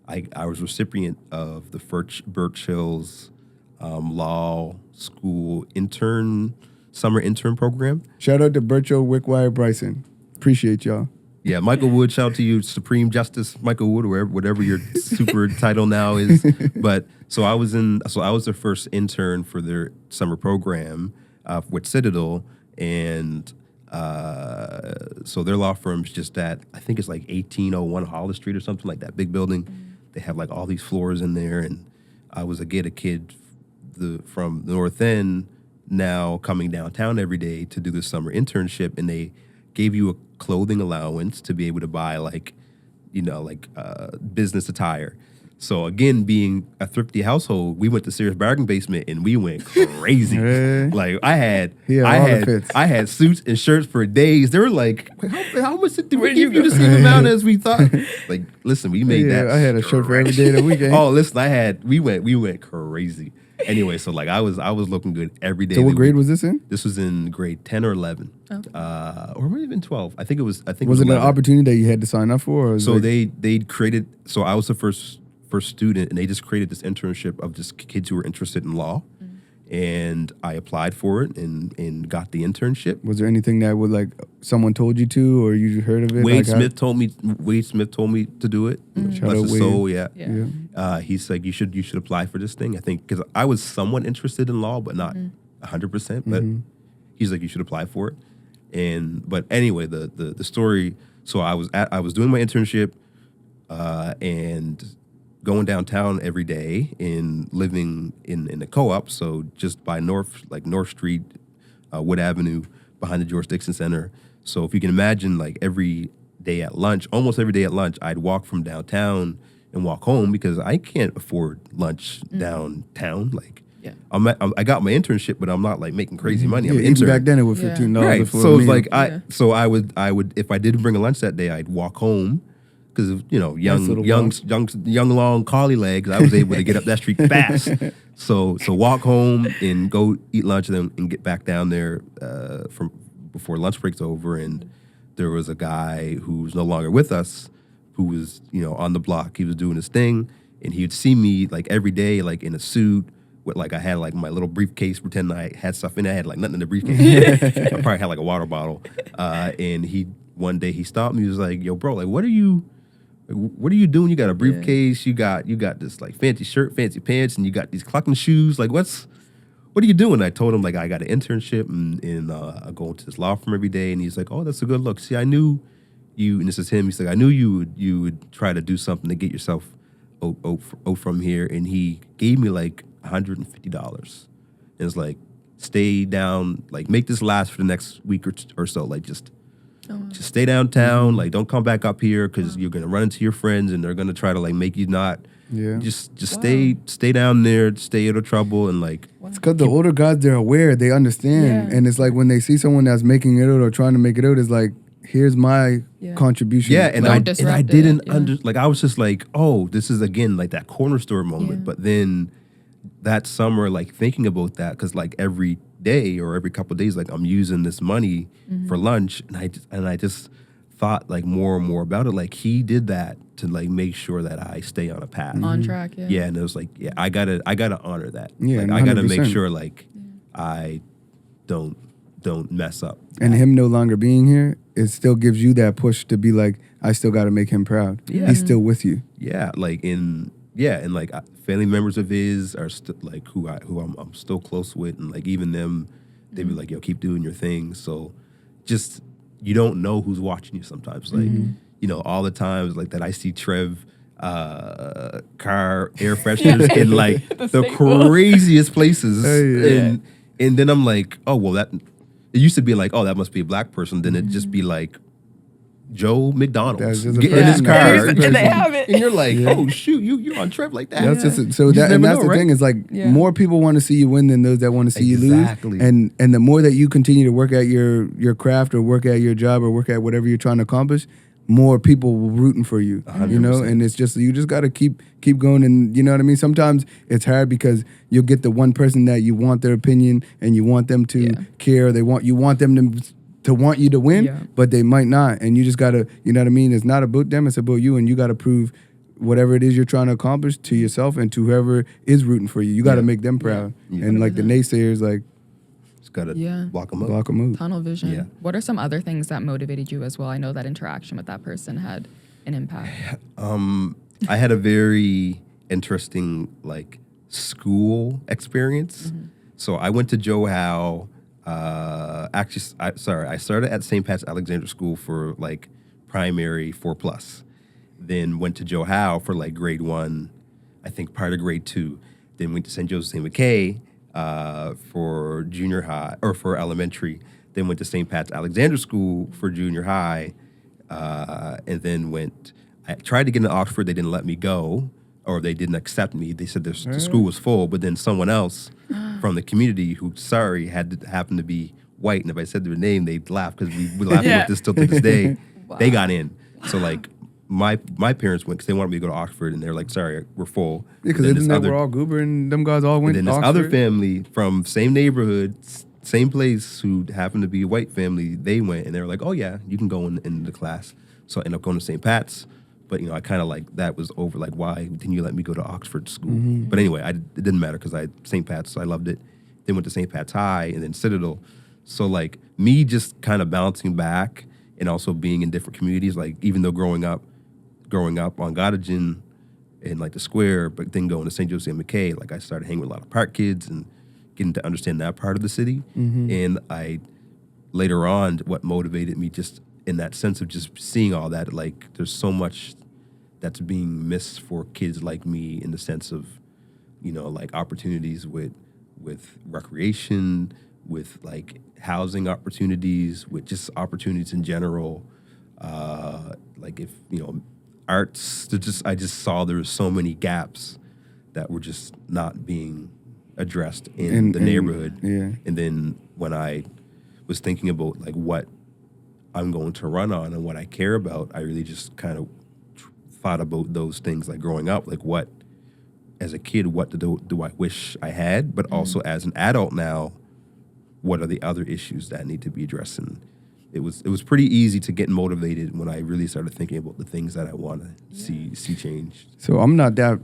I was recipient of the Birch Hills Law School summer intern program. Shout out to Bercho Wickwire Bryson. Appreciate y'all. Yeah, Michael Wood, shout out to you, Supreme Justice Michael Wood, or whatever your super title now is. But so I was the first intern for their summer program with Citadel, and so their law firm's just at, I think it's like 1801 Hollis Street or something like that, big building. They have like all these floors in there, and I was a kid from the North End, now coming downtown every day to do the summer internship, and they gave you a clothing allowance to be able to buy like business attire. So again, being a thrifty household, we went to Sears Bargain Basement and we went crazy. Like I had suits and shirts for days. They were like, how much did we give you the same amount as we thought? Like, listen, we made that. I had a shirt for every day of the weekend. Oh, listen, we went crazy. Anyway, so like I was looking good every day. So what grade was this in? This was in grade 10 or 11. Or maybe even 12. I think it was Was it an 11. opportunity that you had to sign up for? Or was So like, they created, so I was the first student, and they just created this internship of just kids who were interested in law. And I applied for it and got the internship. was there anything that would like someone told you to, or you heard of it? Wade Like, Smith told me to do it. Shout Bless out his Wade. soul, yeah. Yeah. He's like, you should apply for this thing. I think because I was somewhat interested in law, but not 100%. But he's like, you should apply for it. But anyway, the story. So I was doing my internship, and going downtown every day and living in the co-op. So just by North Street, Wood Avenue, behind the George Dixon Center. So if you can imagine, like almost every day at lunch, I'd walk from downtown and walk home because I can't afford lunch downtown. Like, Yeah. I got my internship, but I'm not like making crazy money. I'm an even intern. back then it was Yeah. $15 Right. for So a it's meal. like Yeah. I would if I didn't bring a lunch that day, I'd walk home because little young long collie legs. I was able to get up that street fast. So walk home and go eat lunch and get back down there from before lunch break's over. And there was a guy who's no longer with us, who was on the block. He was doing his thing, and he'd see me like every day, like in a suit. With like I had like my little briefcase, pretending I had stuff in it. I had like nothing in the briefcase. I probably had like a water bottle. And one day he stopped me. He was like, "Yo, bro, like what are you doing? You got a briefcase. You got this like fancy shirt, fancy pants, and you got these clucking shoes. Like what are you doing?" I told him like I got an internship and I go to this law firm every day. And he's like, "Oh, that's a good look. See, I knew you." And this is him. He's like, "I knew you would try to do something to get yourself out from here." And he gave me like $150. And it's like, stay down, like make this last for the next week or so. Like just stay downtown. Like don't come back up here because you're gonna run into your friends and they're gonna try to like make you not. Yeah. Just stay down there, stay out of trouble, and like. It's because the older guys, they're aware, they understand. Yeah. And it's like when they see someone that's making it out or trying to make it out, it's like, here's my contribution. Yeah, and Don't I disrupt didn't it, like I was just like, oh, this is again like that corner store moment. Yeah. But then that summer, like thinking about that, because like every day or every couple of days, like I'm using this money for lunch, and I just thought like more and more about it. Like he did that to like make sure that I stay on a path. On track, yeah. Yeah, and it was like, yeah, I gotta honor that. Yeah, like I gotta make 100%. sure like I don't don't mess up. And him no longer being here, it still gives you that push to be like, I still got to make him proud. Yeah. He's still with you. Yeah, like and like family members of his are like who I'm still close with, and like even them, they be like, yo, keep doing your thing. So just you don't know who's watching you sometimes. Like you know, all the times like that I see Trev car air fresheners in like the craziest places, and then I'm like, oh well, that it used to be like, oh, that must be a black person. Then it'd just be like Joe McDonald's That's just a get in his person. car, And they have it. and you're like, oh shoot, you're on Trev like that. That's just so You that just and never that's know, the right? thing is like more people want to see you win than those that want to see you Exactly. lose. And the more that you continue to work at your craft or work at your job or work at whatever you're trying to accomplish, more people will rooting for you. 100%. You know, and it's just you just got to keep going. And you know what I mean. Sometimes it's hard because you'll get the one person that you want their opinion and you want them to care. You want them to want you to win, but they might not. And you just got to, you know what I mean? It's not about them, it's about you. And you got to prove whatever it is you're trying to accomplish to yourself and to whoever is rooting for you. You got to make them proud. And like the naysayers, like, Just got to block them up. block them out. Tunnel vision. Yeah. What are some other things that motivated you as well? I know that interaction with that person had an impact. I had a very interesting like school experience. So I went to Joe Howe. I started at St. Pat's Alexander School for like primary 4+. Then went to Joe Howe for like grade 1, I think part of grade 2. Then went to St. Joseph St. McKay for junior high or for elementary. Then went to St. Pat's Alexander School for junior high, and then I tried to get into Oxford. They didn't let me go, or they didn't accept me. They said the school was full. But then someone else from the community who happened to be white, and if I said their name, they'd laugh because we laughing with this still to this day. They got in. So like my parents went because they wanted me to go to Oxford, and they're like, sorry, we're full. Yeah, because isn't that where all Goober and them guys all went And to then this Oxford? other family from same neighborhood, same place, who happened to be a white family, they went, and they were like, oh yeah, you can go in the class. So I ended up going to St. Pat's. But, you know, I kind of like, that was over, like, why didn't you let me go to Oxford school? But anyway, it didn't matter because St. Pat's, so I loved it. Then went to St. Pat's High and then Citadel. So, like, me just kind of bouncing back and also being in different communities, like, even though growing up on Gottingen and, like, the square, but then going to St. Joseph and McKay, like, I started hanging with a lot of park kids and getting to understand that part of the city. And later on, what motivated me just in that sense of just seeing all that, like, there's so much that's being missed for kids like me in the sense of, you know, like opportunities with recreation, with like housing opportunities, with just opportunities in general. Like if, you know, arts, I just saw there were so many gaps that were just not being addressed in the neighborhood. And then when I was thinking about like what I'm going to run on and what I care about, I really just kind of thought about those things, like growing up, like what, as a kid, what do I wish I had, but also as an adult now, what are the other issues that need to be addressed? And it was pretty easy to get motivated when I really started thinking about the things that I want to see changed. So I'm not that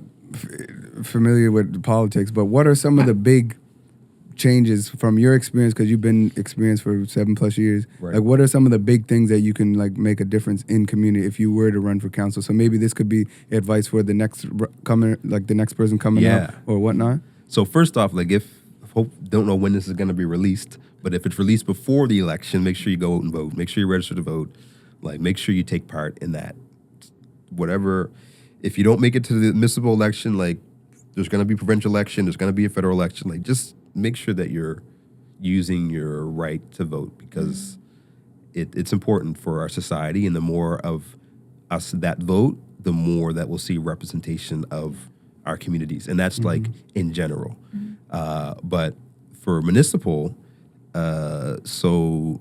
familiar with politics, but what are some of the big changes from your experience, because you've been experienced for 7+ years, like what are some of the big things that you can like make a difference in community if you were to run for council? So maybe this could be advice for the next person coming up or whatnot. So first off, like don't know when this is going to be released, but if it's released before the election, make sure you go out and vote. Make sure you register to vote. Like make sure you take part in that. Whatever, if you don't make it to the municipal election, like there's going to be provincial election, there's going to be a federal election, like just make sure that you're using your right to vote, because it's important for our society, and the more of us that vote, the more that we'll see representation of our communities, and that's like in general. But for municipal, so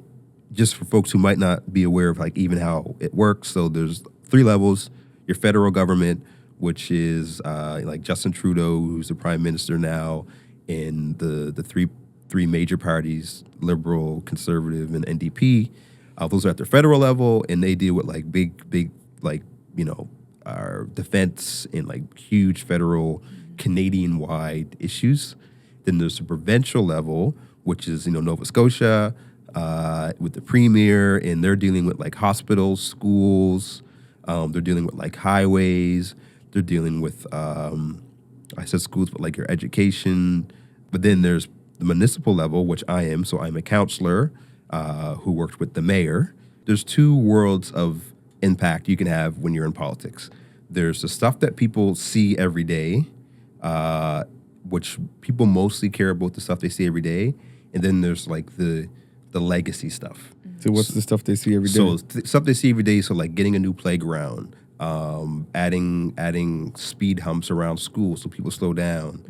just for folks who might not be aware of like even how it works, so there's 3 levels. Your federal government, which is like Justin Trudeau, who's the prime minister now, and the three major parties, Liberal, Conservative, and NDP. Those are at the federal level, and they deal with like big, like, you know, our defense and like huge federal Canadian-wide issues. Then there's the provincial level, which is, you know, Nova Scotia, with the premier, and they're dealing with like hospitals, schools. They're dealing with like highways. They're dealing with, I said schools, but like your education. But then there's the municipal level, which I am. So I'm a councillor who worked with the mayor. There's two worlds of impact you can have when you're in politics. There's the stuff that people see every day, which people mostly care about the stuff they see every day. And then there's like the legacy stuff. So what's the stuff they see every day? So stuff they see every day. So like getting a new playground, adding speed humps around schools so people slow down,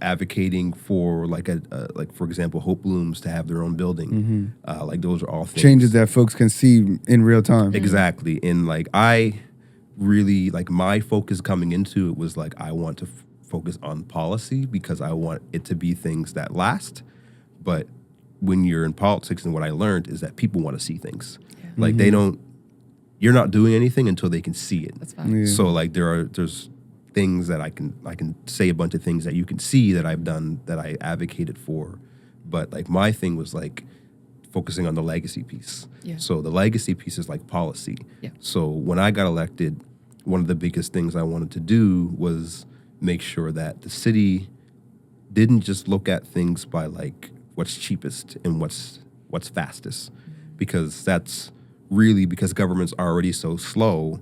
advocating for like like for example, Hope Blooms to have their own building. Like those are all things. Changes that folks can see in real time. Exactly. And like I really like my focus coming into it was like I want to focus on policy because I want it to be things that last. But when you're in politics, and what I learned is that people want to see things. Yeah. Like you're not doing anything until they can see it. That's fine. Yeah. So like there's things that I can say a bunch of things that you can see that I've done that I advocated for. But like my thing was like focusing on the legacy piece. Yeah. So the legacy piece is like policy. Yeah. So when I got elected, one of the biggest things I wanted to do was make sure that the city didn't just look at things by like what's cheapest and what's fastest, because that's really because government's already so slow.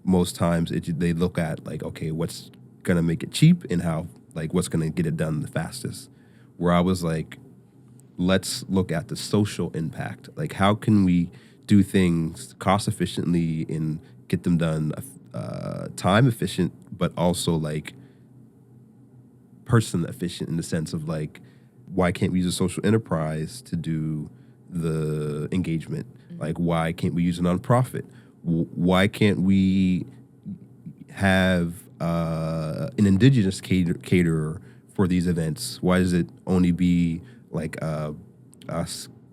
Most times they look at like, okay, what's gonna make it cheap and how like what's gonna get it done the fastest. Where I was like, let's look at the social impact. Like how can we do things cost efficiently and get them done time efficient, but also like person efficient in the sense of like, why can't we use a social enterprise to do the engagement? Like, why can't we use a nonprofit? Why can't we have an indigenous caterer for these events? Why does it only be like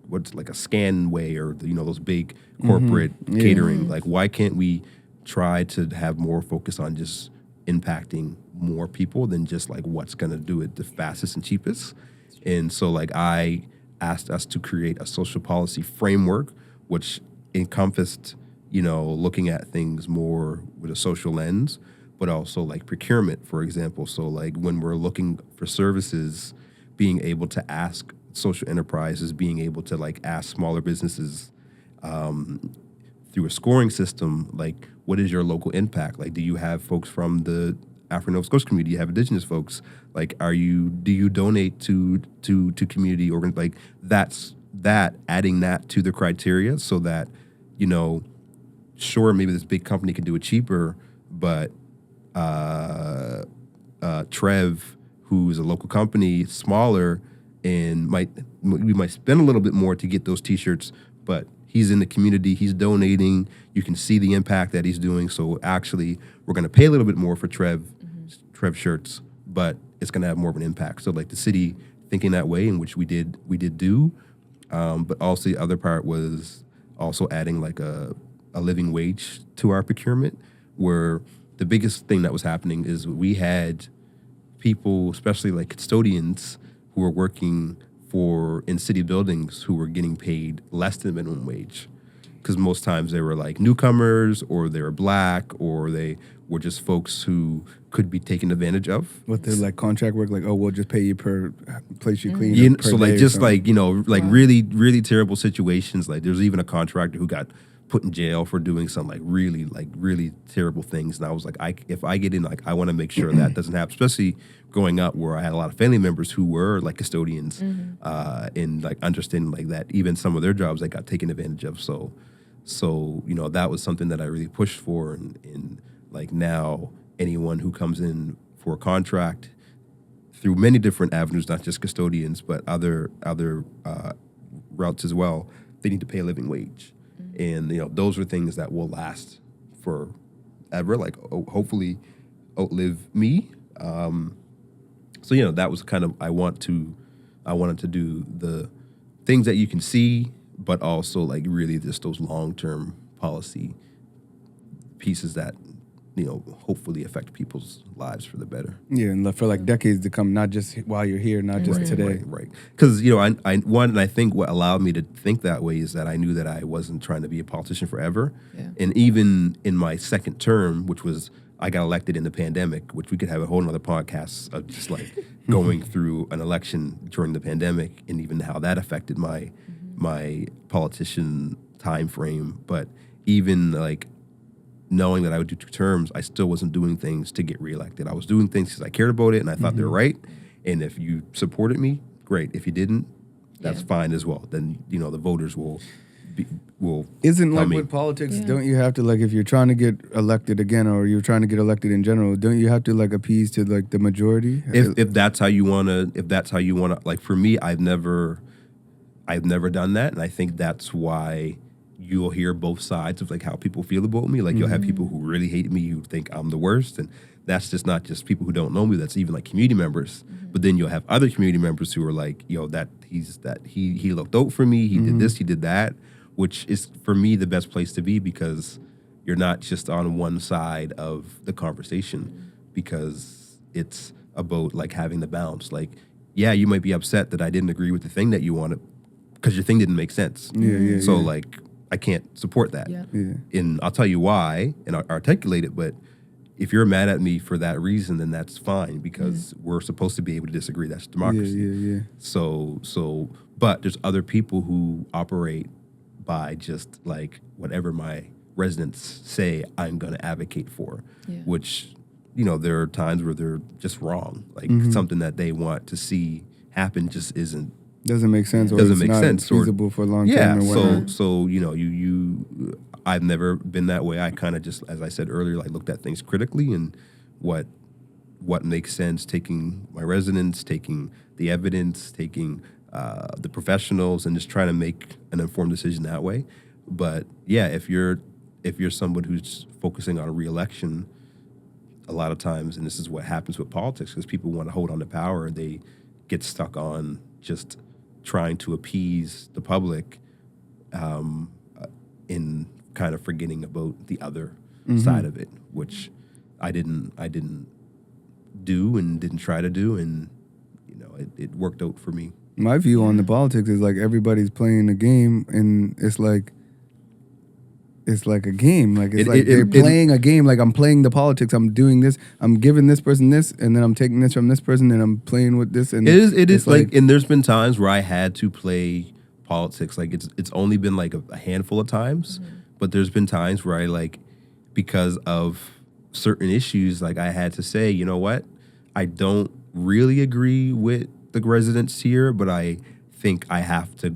what's like a Scanway or those big corporate catering? Like, why can't we try to have more focus on just impacting more people than just like what's gonna do it the fastest and cheapest? And so like I asked us to create a social policy framework which encompassed looking at things more with a social lens, but also like procurement, for example. So like when we're looking for services, being able to ask social enterprises, being able to like ask smaller businesses through a scoring system, like what is your local impact? Like, do you have folks from the African Nova Scotian community? Do you have Indigenous folks? Like, do you donate to community organ? Like adding that to the criteria so that, sure, maybe this big company can do it cheaper, but Trev, who's a local company, smaller, and we might spend a little bit more to get those T-shirts, but he's in the community, he's donating, you can see the impact that he's doing. So actually, we're going to pay a little bit more for Trev shirts, but it's going to have more of an impact. So like the city thinking that way, in which we did do, but also the other part was also adding like a living wage to our procurement, where the biggest thing that was happening is we had people, especially like custodians, who were working in city buildings who were getting paid less than minimum wage. Because most times they were like newcomers, or they were black, or they were just folks who could be taken advantage of. What they're like contract work, like, oh, we'll just pay you per place you clean. So like just like, really, really terrible situations. Like there's even a contractor who got put in jail for doing some really terrible things. And I was like, if I get in, like, I want to make sure that doesn't happen, especially growing up where I had a lot of family members who were like custodians, and like understanding like that even some of their jobs they got taken advantage of. So that was something that I really pushed for. And like now anyone who comes in for a contract through many different avenues, not just custodians, but other routes as well, they need to pay a living wage. And those are things that will last forever, like hopefully outlive me. So that was kind of I wanted to do the things that you can see, but also like really just those long-term policy pieces that hopefully affect people's lives for the better. Yeah, and for like decades to come, not just while you're here, not just today. Right. Because I think what allowed me to think that way is that I knew that I wasn't trying to be a politician forever. Yeah. And even in my second term, which was I got elected in the pandemic, which we could have a whole nother podcast of just like going through an election during the pandemic and even how that affected my politician time frame. But even like knowing that I would do 2 terms, I still wasn't doing things to get reelected. I was doing things because I cared about it and I thought they were right. And if you supported me, great. If you didn't, that's fine as well. Then the voters will Isn't tell like me. with politics, don't you have to like, if you're trying to get elected again or you're trying to get elected in general, don't you have to like appease to like the majority? If that's how you wanna like for me, I've never done that, and I think that's why you'll hear both sides of like how people feel about me. Like you'll have people who really hate me who think I'm the worst, and that's just not just people who don't know me. That's even like community members. But then you'll have other community members who are like, he looked out for me. He did this. He did that, which is for me the best place to be because you're not just on one side of the conversation because it's about like having the balance. Like, yeah, you might be upset that I didn't agree with the thing that you wanted because your thing didn't make sense. So like, I can't support that. Yeah. And I'll tell you why and I'll articulate it, but if you're mad at me for that reason, then that's fine because we're supposed to be able to disagree. That's democracy. So, but there's other people who operate by just like whatever my residents say I'm going to advocate for, which, there are times where they're just wrong. Like something that they want to see happen just doesn't make sense or doesn't it's make not sense feasible for a long time or whatnot. So I've never been that way. I kind of just, as I said earlier, like looked at things critically and what makes sense, taking my residents, taking the evidence, taking the professionals, and just trying to make an informed decision that way. But yeah, if you're someone who's focusing on a re-election, a lot of times, and this is what happens with politics, because people want to hold on to power, they get stuck on just trying to appease the public in kind of forgetting about the other side of it, which I didn't do and didn't try to do, and it worked out for me. My view on the politics is like everybody's playing a game, and it's like a game. Like they're playing a game. Like I'm playing the politics. I'm doing this. I'm giving this person this, and then I'm taking this from this person, and I'm playing with this. And it is like, and there's been times where I had to play politics. Like it's only been like a handful of times, but there's been times where I like, because of certain issues, like I had to say, you know what, I don't really agree with the residents here, but I think I have to,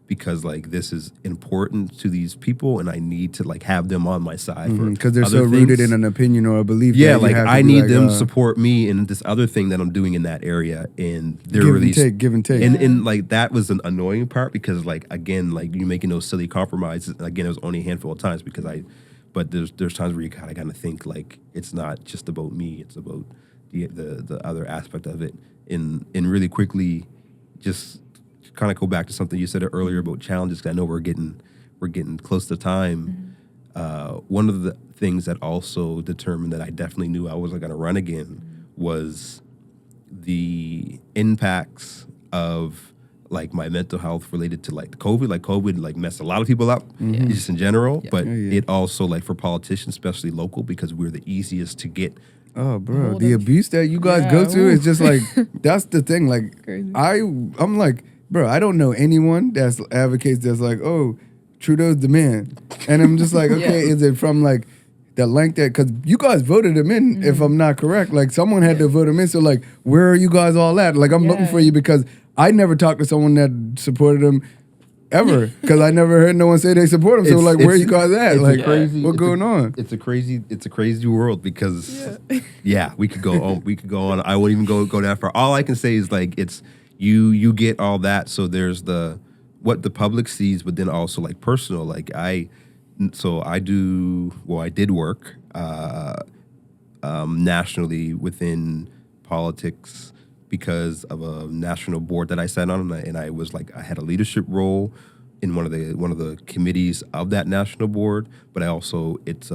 because like this is important to these people and I need to like have them on my side because they're so rooted in an opinion or a belief. Yeah, like I need them to support me in this other thing that I'm doing in that area, and they're give and take. And like that was an annoying part because like again, like you making those silly compromises. Again, it was only a handful of times because but there's times where you kind of got to think like it's not just about me, it's about the other aspect of it. And really quickly, just kind of go back to something you said earlier about challenges, because I know we're getting close to time. One of the things that also determined that I definitely knew I wasn't going to run again was the impacts of like my mental health related to like the COVID. Like COVID like messed a lot of people up just in general, but it also like for politicians, especially local, because we're the easiest to get. Oh, bro, the abuse that you guys go through is just like, that's the thing. Like, crazy. I'm like, bro, I don't know anyone that's advocates that's like, oh, Trudeau's the man. And I'm just like, okay, is it from like the length that, because you guys voted him in, if I'm not correct. Like, someone had to vote him in. So, like, where are you guys all at? Like, I'm looking for you because I never talked to someone that supported him ever, because I never heard no one say they support him. So like, where you guys at? Like, what's going on? It's a crazy world because we could go on. I won't even go that far. All I can say is like it's you get all that. So there's what the public sees, but then also like personal. Like I did work nationally within politics because of a national board that I sat on, and I was like, I had a leadership role in one of the committees of that national board, but I also it's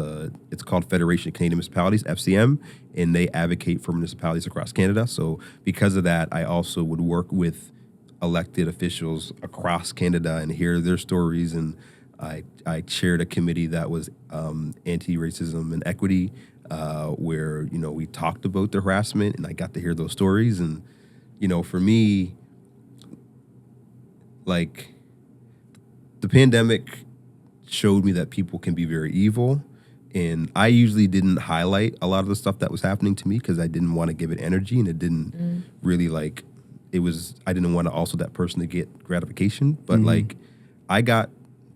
called Federation of Canadian Municipalities, FCM, and they advocate for municipalities across Canada. So because of that, I also would work with elected officials across Canada and hear their stories. And I chaired a committee that was anti-racism and equity, where we talked about the harassment, and I got to hear those stories. And for me, like, the pandemic showed me that people can be very evil, and I usually didn't highlight a lot of the stuff that was happening to me because I didn't want to give it energy, and it didn't really I didn't want to also that person to get gratification. But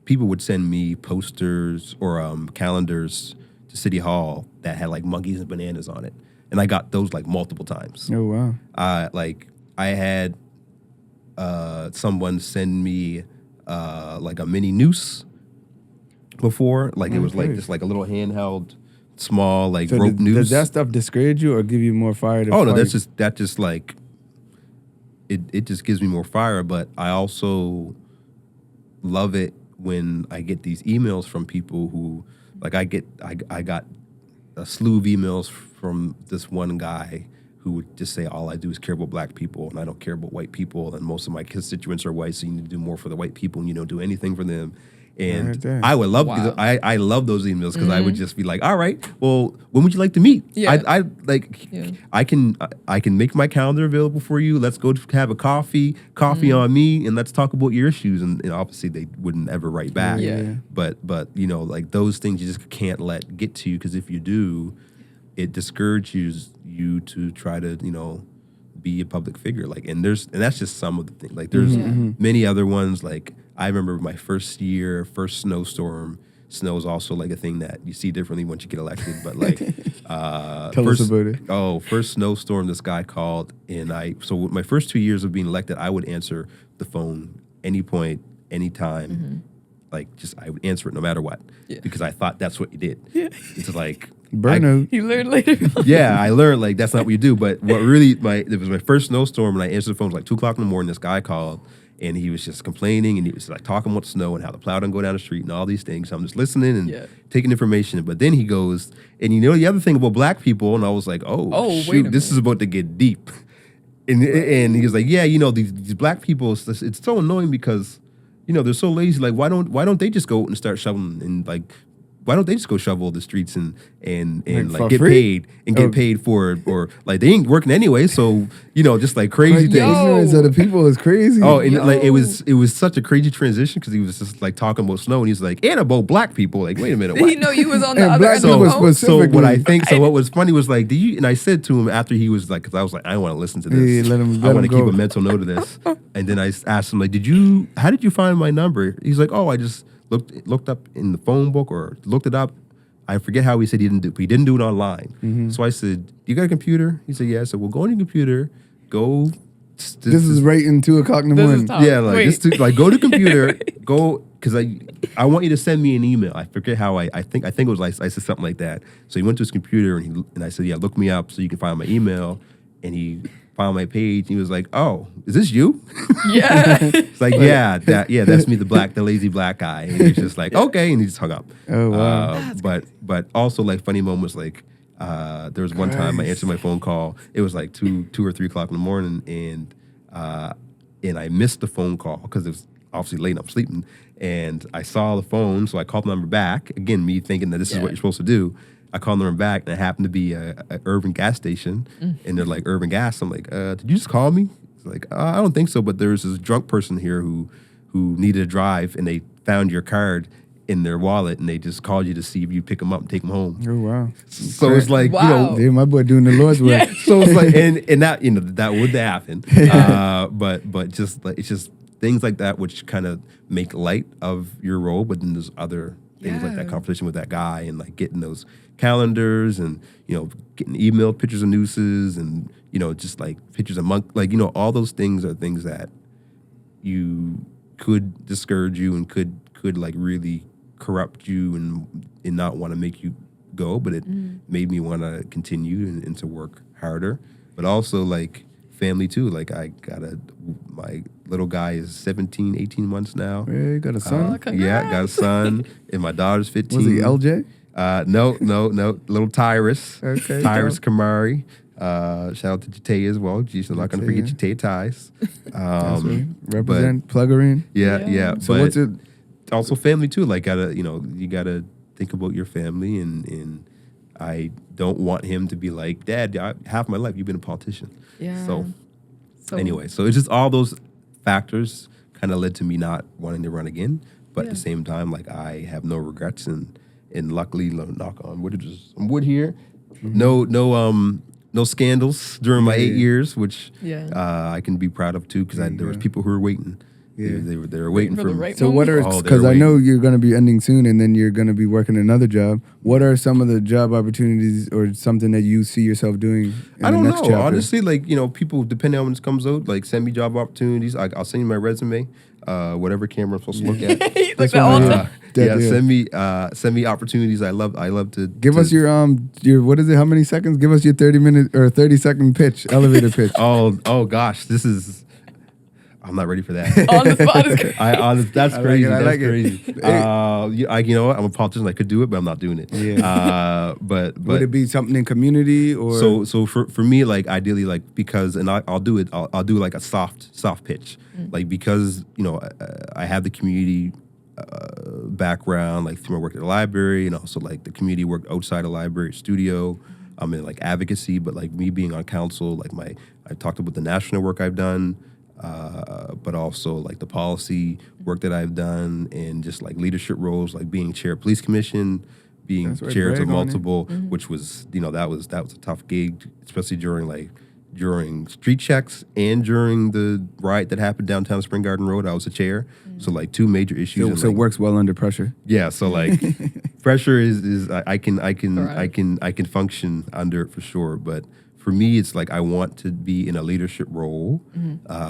people would send me posters or calendars to City Hall that had like monkeys and bananas on it, and I got those like multiple times. Oh wow! I had someone send me like a mini noose before, like it was like this, like a little handheld, small like rope noose. Does that stuff discourage you or give you more fire to fight? No, that just like it just gives me more fire. But I also love it when I get these emails from people who, like, I got a slew of emails from this one guy who would just say, all I do is care about black people, and I don't care about white people, and most of my constituents are white, so you need to do more for the white people, and you don't do anything for them. And I would love, I love those emails because I would just be like, all right, well, when would you like to meet? Yeah. I can make my calendar available for you. Let's go have a coffee on me, and let's talk about your issues. And obviously they wouldn't ever write back. Yeah. But like those things you just can't let get to you, because if you do, it discourages you to try to, be a public figure. Like, and that's just some of the things. Like, there's many other ones. Like, I remember my first snowstorm. Snow is also like a thing that you see differently once you get elected. But like, tell us about it. Oh, first snowstorm, this guy called, and so my first 2 years of being elected, I would answer the phone any point, anytime. Like, I would answer it no matter what, because I thought that's what you did. Yeah. It's like, burnout. You learned later. Yeah, I learned like that's not what you do. But what really it was my first snowstorm, and I answered the phone. It was like 2:00 in the morning. This guy called, and he was just complaining, and he was like talking about snow and how the plow don't go down the street and all these things. So I'm just listening and taking information. But then he goes, and the other thing about black people, and I was like, oh shoot, this is about to get deep. And he was like, yeah, these black people, it's so annoying because they're so lazy. Like, why don't they just go out and start shoveling, and like, why don't they just go shovel the streets and like get paid for it, or like they ain't working anyway, so just like crazy things. Ignorance of the people is crazy. Oh, and like it was such a crazy transition because he was just like talking about snow, and he's like, and about black people. Like, wait a minute, Did he know you was on the other end of the phone? So what was funny was like, and I said to him after he was like, because I was like, I don't want to listen to this. I want to keep a mental note of this. And then I asked him like, how did you find my number? He's like, oh, I just looked up in the phone book or looked it up. I forget how he said he didn't do it online. So I said, you got a computer? He said, yeah. I said, well, go on your computer, go. This is right in 2:00 in the morning. Yeah, like go to computer, go, because I want you to send me an email. I forget how I think it was like I said something like that. So he went to his computer and I said, yeah, look me up so you can find my email. And he found my page. He was like, oh, is this you? Yeah. It's like, that's me, the lazy black guy. And he's just like, okay, and he just hung up. Oh wow. But also like funny moments, like there was one time I answered my phone call. It was like 2 or 3 o'clock in the morning, and I missed the phone call because it was obviously late and I'm sleeping. And I saw the phone, so I called the number back. Again, me thinking that this is what you're supposed to do. I called the number back, and it happened to be a urban gas station, and they're like, urban gas. I'm like, did you just call me? It's like, I don't think so, but there's this drunk person here who needed a drive, and they found your card in their wallet, and they just called you to see if you pick them up and take them home. Oh wow! So it's like, yeah, my boy doing the Lord's work. So it's like, and that that would happen, but just like, it's just things like that which kind of make light of your role, but then there's other things like that conversation with that guy, and like getting those calendars, and getting emailed pictures of nooses, and just like pictures of like all those things are things that you could discourage you and could like really corrupt you and not want to make you go, but it made me want to continue and to work harder. But also like family too. Like my little guy is 17, 18 months now. Yeah, you got a son? Yeah, got a son, and my daughter's 15. Was he LJ? No, little Tyrus. Okay. Tyrus Kamari. Shout out to Jataya as well. Jeez, I'm not going to forget Jataya Ties. That's right. Represent, plug her in. Yeah. So but what's it? also family too. Like, you gotta think about your family, and I don't want him to be like, Dad, half my life you've been a politician. Yeah. So anyway, so it's just all those factors kind of led to me not wanting to run again. But at the same time, like, I have no regrets, and luckily, knock on wood, just some wood here. No scandals during my 8 years, which I can be proud of too, because there was people who were waiting. Yeah. They were waiting for me. right So what are, because I know you're going to be ending soon and then you're going to be working another job. What are some of the job opportunities or something that you see yourself doing in I don't the next know. chapter? Honestly, like, people, depending on when this comes out, like, send me job opportunities. I'll send you my resume, whatever camera I'm supposed to look at. Like the ultimate. Send me opportunities. I love to Give us your what is it? How many seconds? Give us your 30-minute or 30-second pitch, elevator pitch. Oh gosh, I'm not ready for that. On the spot is great. That's crazy. That's crazy. You know what? I'm a politician. I could do it, but I'm not doing it. Yeah. But would it be something in community or? So for me, like, ideally, like, because, and I'll do it. I'll do like a soft pitch, like, because I have the community background, like, through my work at the library, and also, like, the community work outside the library studio. I'm in, like, advocacy, but, like, me being on council, like, I talked about the national work I've done. But also, like, the policy work that I've done, and just, like, leadership roles, like being chair of police commission, being chair of multiple, which was, that was a tough gig, especially during street checks and during the riot that happened downtown Spring Garden Road. I was a chair, so, like, two major issues. So it works well under pressure. Yeah, so, like, pressure is I can function under it for sure, but. For me, it's like I want to be in a leadership role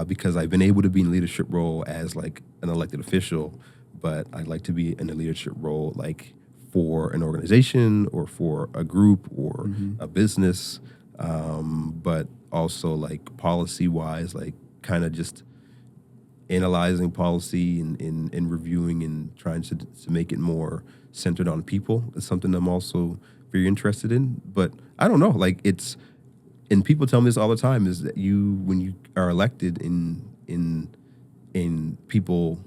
because I've been able to be in a leadership role as, like, an elected official, but I'd like to be in a leadership role, like, for an organization or for a group or a business, but also, like, policy-wise, like, kind of just analyzing policy and reviewing and trying to make it more centered on people is something I'm also very interested in. But I don't know, like, it's... And people tell me this all the time, is that when you are elected and people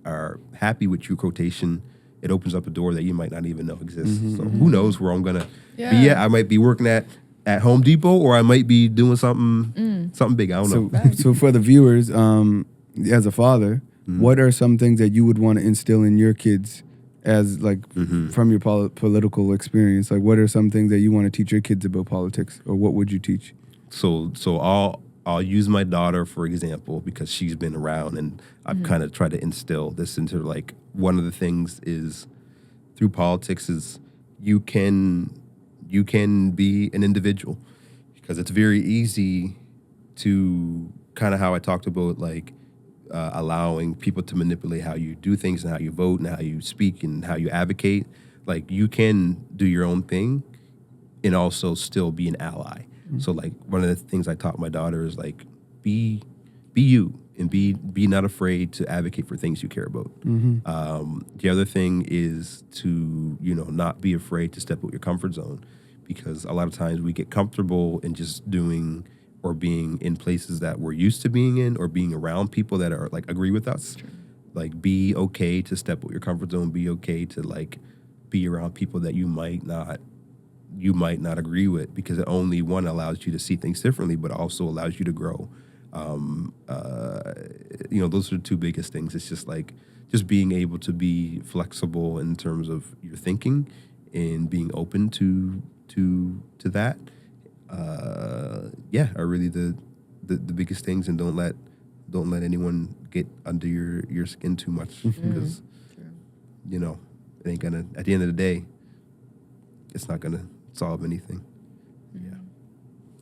are happy with your quotation, it opens up a door that you might not even know exists. So who knows where I'm gonna be at? I might be working at Home Depot, or I might be doing something big. I don't know. So for the viewers, as a father, what are some things that you would want to instill in your kids as, like, from your political experience? Like, what are some things that you want to teach your kids about politics, or what would you teach? So I'll use my daughter for example, because she's been around, and I've kind of tried to instill this into, like, one of the things is through politics is you can be an individual, because it's very easy to kind of how I talked about, like, allowing people to manipulate how you do things and how you vote and how you speak and how you advocate. Like, you can do your own thing and also still be an ally. So, like, one of the things I taught my daughter is, like, be you, and be not afraid to advocate for things you care about. The other thing is to, not be afraid to step out your comfort zone, because a lot of times we get comfortable in just doing or being in places that we're used to being in, or being around people that are, like, agree with us. Like, be okay to step out your comfort zone. Be okay to, like, be around people that you might not agree with, because it only, one, allows you to see things differently, but also allows you to grow. Those are the two biggest things. It's just, like, just being able to be flexible in terms of your thinking and being open to that. Are really the biggest things, and don't let anyone get under your skin too much, because it ain't gonna, at the end of the day, it's not gonna solve anything.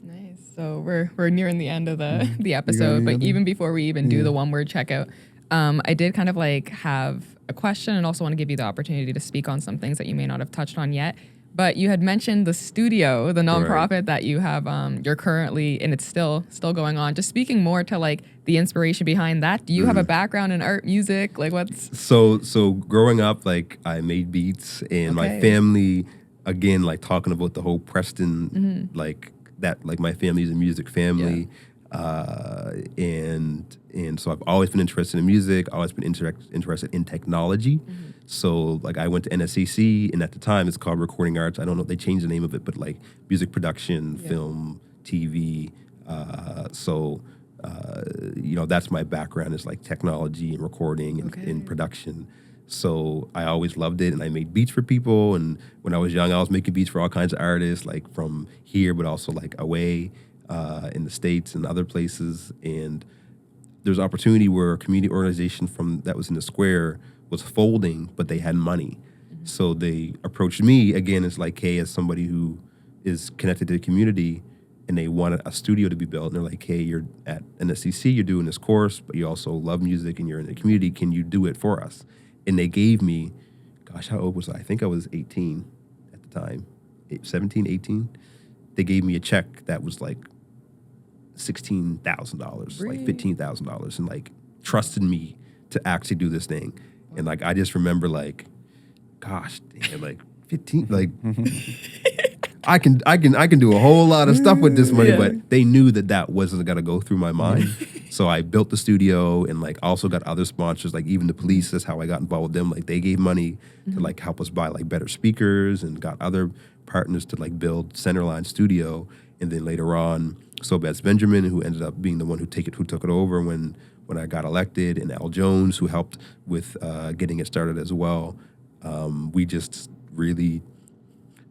Nice. So we're nearing the end of the episode, but even before we even do the one word checkout, I did kind of, like, have a question, and also want to give you the opportunity to speak on some things that you may not have touched on yet. But you had mentioned the studio, the nonprofit Right. that you have, you're currently, and it's still going on. Just speaking more to like the inspiration behind that. Do you have a background in art, music? Like what's? So growing up, like I made beats, and my Okay. family, again, like talking about the whole Preston, like that, like my family's a music family, and so I've always been interested in music. Always been interested in technology. So like I went to NSCC, and at the time it's called Recording Arts. I don't know if they changed the name of it, but like music production, film, TV. That's my background, is like technology and recording and production. So I always loved it, and I made beats for people. And when I was young, I was making beats for all kinds of artists, like from here, but also like away in the States and other places. And there's opportunity where a community organization that was in the square was folding, but they had money. So they approached me again as like, hey, as somebody who is connected to the community, and they wanted a studio to be built. And they're like, hey, you're at NSCC, you're doing this course, but you also love music and you're in the community. Can you do it for us? And they gave me, gosh, how old was I? I think I was 18 at the time, 17, 18. They gave me a check that was like $16,000, like $15,000, and like trusted me to actually do this thing. And like I just remember like, gosh, damn, like 15, like I can do a whole lot of stuff with this money, but they knew that wasn't gonna go through my mind. So I built the studio, and like also got other sponsors, like even the police. That's how I got involved with them. Like they gave money to like help us buy like better speakers, and got other partners to like build Centerline Studio. And then later on, Sobetz Benjamin, who ended up being the one who took it over when I got elected, and Al Jones, who helped with getting it started as well.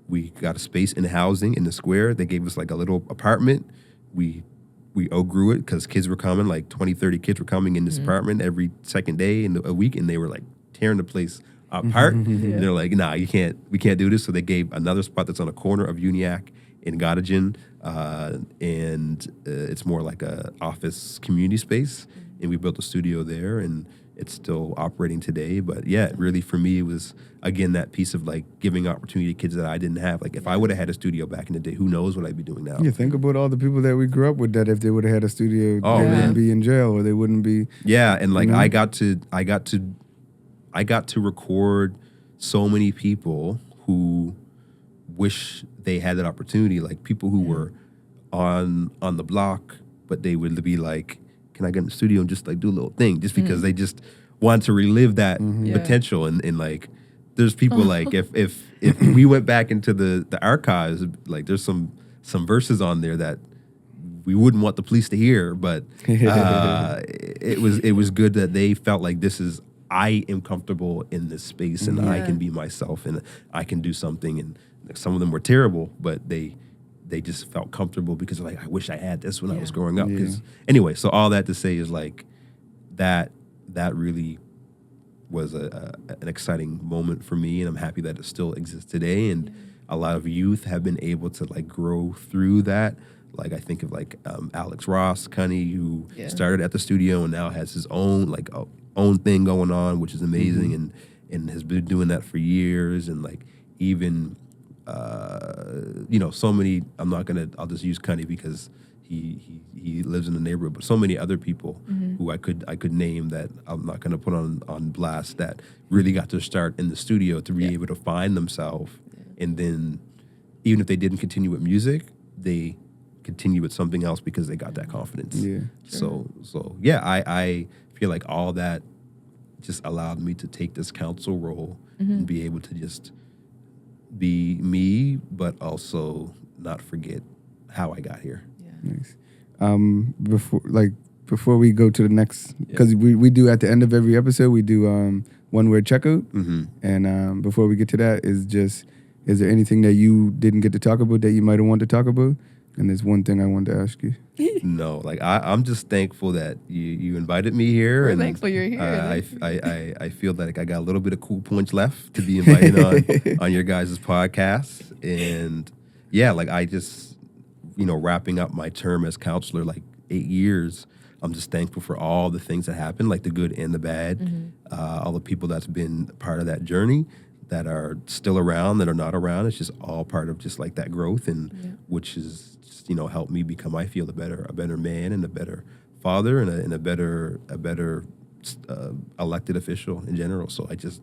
We got a space in housing in the square. They gave us like a little apartment. We outgrew it because kids were coming, like 20, 30 kids were coming in this apartment every second day in a week, and they were like tearing the place apart. And they're like, nah, we can't do this. So they gave another spot that's on a corner of Uniacke in Gottingen, and it's more like a office community space. And we built a studio there, and it's still operating today. But yeah, really for me, it was, again, that piece of like giving opportunity to kids that I didn't have. Like if I would have had a studio back in the day, who knows what I'd be doing now. Yeah, think about all the people that we grew up with, that if they would have had a studio, Oh, they man. wouldn't be in jail, or they wouldn't be. Yeah, and like You know? I got to record so many people who wish they had that opportunity, like people who were on the block, but they would be like, can I get in the studio and just like do a little thing, just because they just want to relive that potential. And like there's people like if we went back into the archives, like there's some verses on there that we wouldn't want the police to hear, but it was good that they felt like I am comfortable in this space, and I can be myself, and I can do something. And some of them were terrible, but they just felt comfortable because they're like, I wish I had this when I was growing up. 'Cause anyway, so all that to say is like that really was an exciting moment for me, and I'm happy that it still exists today. And a lot of youth have been able to like grow through that. Like I think of like Alex Ross, Cunny, who started at the studio and now has his own like own thing going on, which is amazing, and has been doing that for years. And like even so many. I'll just use Cunny because he lives in the neighborhood, but so many other people who I could name that I'm not gonna put on blast, that really got their start in the studio to be able to find themselves, and then even if they didn't continue with music, they continue with something else because they got that confidence. Yeah. So yeah, I feel like all that just allowed me to take this council role and be able to just be me, but also not forget how I got here. Nice. Before we go to the next, because we do at the end of every episode, we do one word checkout. And before we get to that, is there anything that you didn't get to talk about that you might have wanted to talk about? And there's one thing I wanted to ask you. No, like I'm just thankful that you invited me here. We're and thankful you're here. I feel like I got a little bit of cool points left to be invited on your guys' podcast. And yeah, like I just, wrapping up my term as councillor, like 8 years, I'm just thankful for all the things that happened, like the good and the bad, all the people that's been part of that journey. that are still around, that are not around. It's just all part of just like that growth, and which is just, helped me become, I feel, a better man and a better father and a better elected official in general. So I just,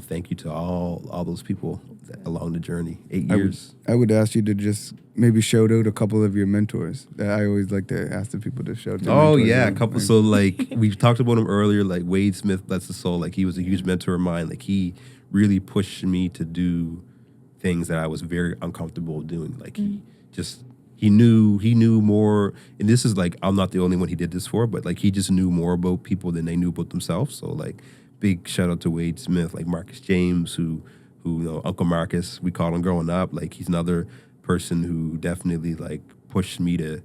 thank you to all those people along the journey. 8 years. I would ask you to just maybe shout out a couple of your mentors. I always like to ask the people to shout their Oh mentors yeah, a out. couple. So like we talked about him earlier, like Wade Smith, bless his soul. Like he was a huge mentor of mine. Like he really pushed me to do things that I was very uncomfortable doing. Like he knew more. And this is like, I'm not the only one he did this for, but like he just knew more about people than they knew about themselves. So like big shout out to Wade Smith, like Marcus James, who Uncle Marcus, we call him growing up. Like he's another person who definitely like pushed me to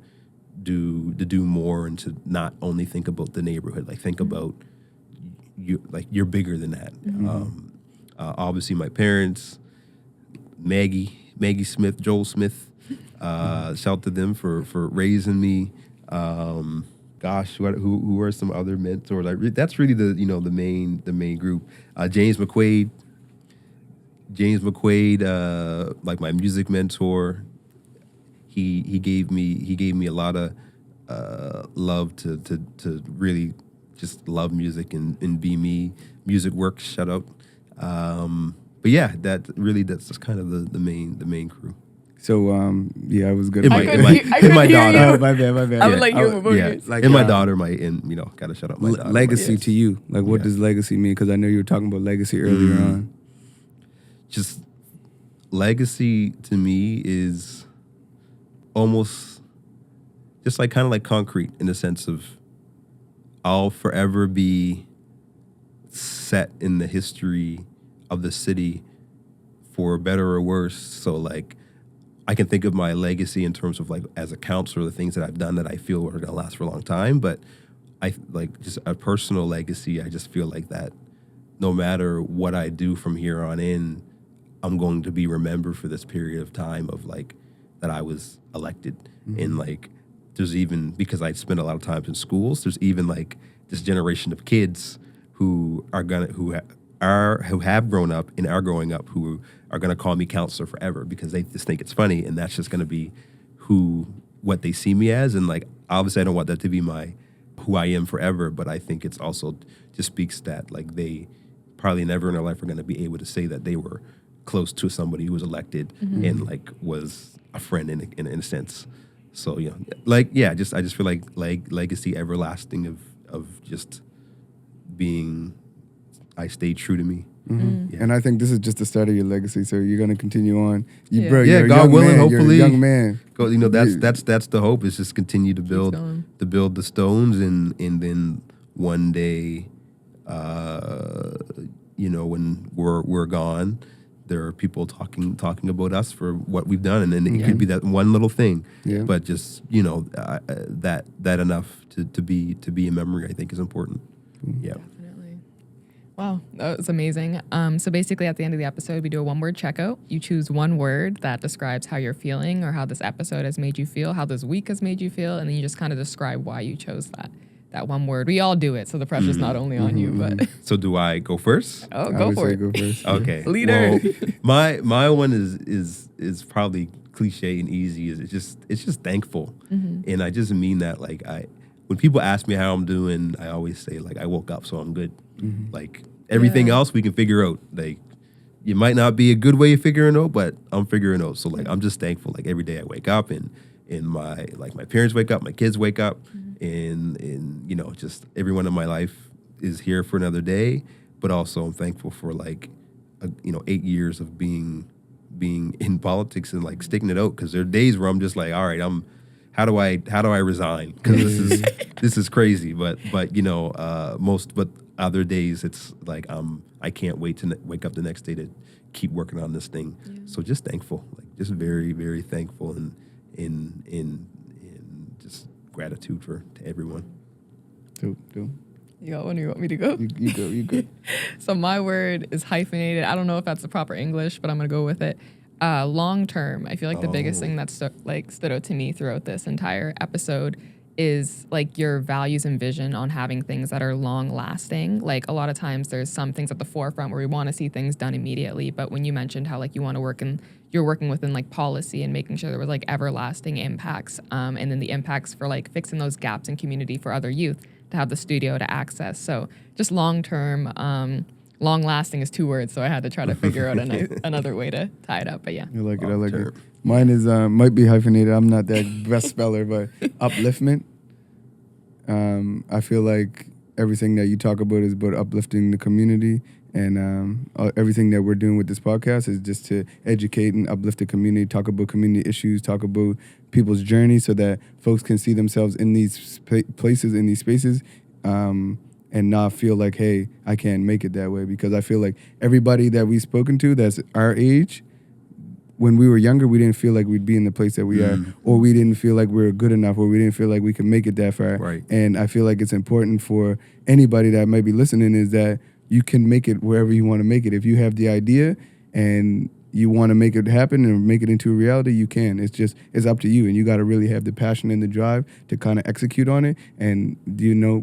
do more and to not only think about the neighborhood, like think about you, like you're bigger than that. Obviously my parents, Maggie Smith, Joel Smith, shout out to them for raising me. Who are some other mentors? That's really the the main group. James McQuaid, like my music mentor. He gave me a lot of love to really just love music and be me. Music Works, shout out. But yeah, that's just kind of the main crew. So I was gonna. And my daughter. Oh, my bad. I would like you about yours. Like, and my daughter, gotta shut up my daughter. Legacy to you. Like, what does legacy mean? Because I know you were talking about legacy earlier on. Just legacy to me is almost just like kind of like concrete in the sense of I'll forever be set in the history of the city for better or worse. So like I can think of my legacy in terms of like as a councillor, the things that I've done that I feel are gonna last for a long time. But I like just a personal legacy. I just feel like that no matter what I do from here on in, I'm going to be remembered for this period of time of like that I was elected. And like there's even, because I spent a lot of time in schools, there's even like this generation of kids who have grown up and are growing up who are gonna call me councillor forever because they just think it's funny, and that's just gonna be what they see me as. And like obviously I don't want that to be who I am forever, but I think it's also just speaks that like they probably never in their life are gonna be able to say that they were close to somebody who was elected and like was a friend in a sense. So I just feel like legacy everlasting of just being, I stayed true to me. Yeah. And I think this is just the start of your legacy. So you're gonna continue on. God you're a young willing, man. hopefully, you're a young man. That's the hope, is just continue to build the stones, and then one day, when we're gone, there are people talking about us for what we've done, and then it could be that one little thing, but just that enough to be a memory, I think is important. Yeah. Definitely. Wow, that was amazing. So basically at the end of the episode, we do a one-word checkout. You choose one word that describes how you're feeling or how this episode has made you feel, how this week has made you feel, and then you just kind of describe why you chose that one word. We all do it, so the pressure's not only on you, but... So do I go first? Oh, go for it. Go first. Okay. Leader. Well, my one is probably cliche and easy. It's just thankful, and I just mean that. Like when people ask me how I'm doing, I always say like I woke up, so I'm good. Like everything else we can figure out. Like it might not be a good way of figuring out, but I'm figuring out. So like I'm just thankful. Like every day I wake up and my parents wake up, my kids wake up, and just everyone in my life is here for another day. But also I'm thankful for 8 years of being in politics and like sticking it out, because there are days where I'm just like, all right, how do I resign, because this is crazy. But other days it's like I can't wait to wake up the next day to keep working on this thing. So just thankful, like just very, very thankful, and in just gratitude to everyone. Dope. You got one or you want me to go? You go. So my word is hyphenated. I don't know if that's the proper English, but I'm going to go with it. Long term. I feel like the biggest thing that stood out to me throughout this entire episode is like your values and vision on having things that are long lasting. Like a lot of times there's some things at the forefront where we want to see things done immediately. But when you mentioned how like you want to work in, you're working within like policy and making sure there was like everlasting impacts, and then the impacts for like fixing those gaps in community for other youth to have the studio to access. So just long term, long lasting is 2 words. So I had to try to figure out another way to tie it up. But yeah. I like it. Mine is might be hyphenated. I'm not that best speller, but upliftment. I feel like everything that you talk about is about uplifting the community, and everything that we're doing with this podcast is just to educate and uplift the community, talk about community issues, talk about people's journey, so that folks can see themselves in these places, in these spaces, and not feel like, hey, I can't make it that way. Because I feel like everybody that we've spoken to that's our age, when we were younger, we didn't feel like we'd be in the place that we are, or we didn't feel like we were good enough, or we didn't feel like we could make it that far. Right. And I feel like it's important for anybody that might be listening is that you can make it wherever you want to make it. If you have the idea and you want to make it happen and make it into a reality, you can. It's up to you, and you got to really have the passion and the drive to kind of execute on it, and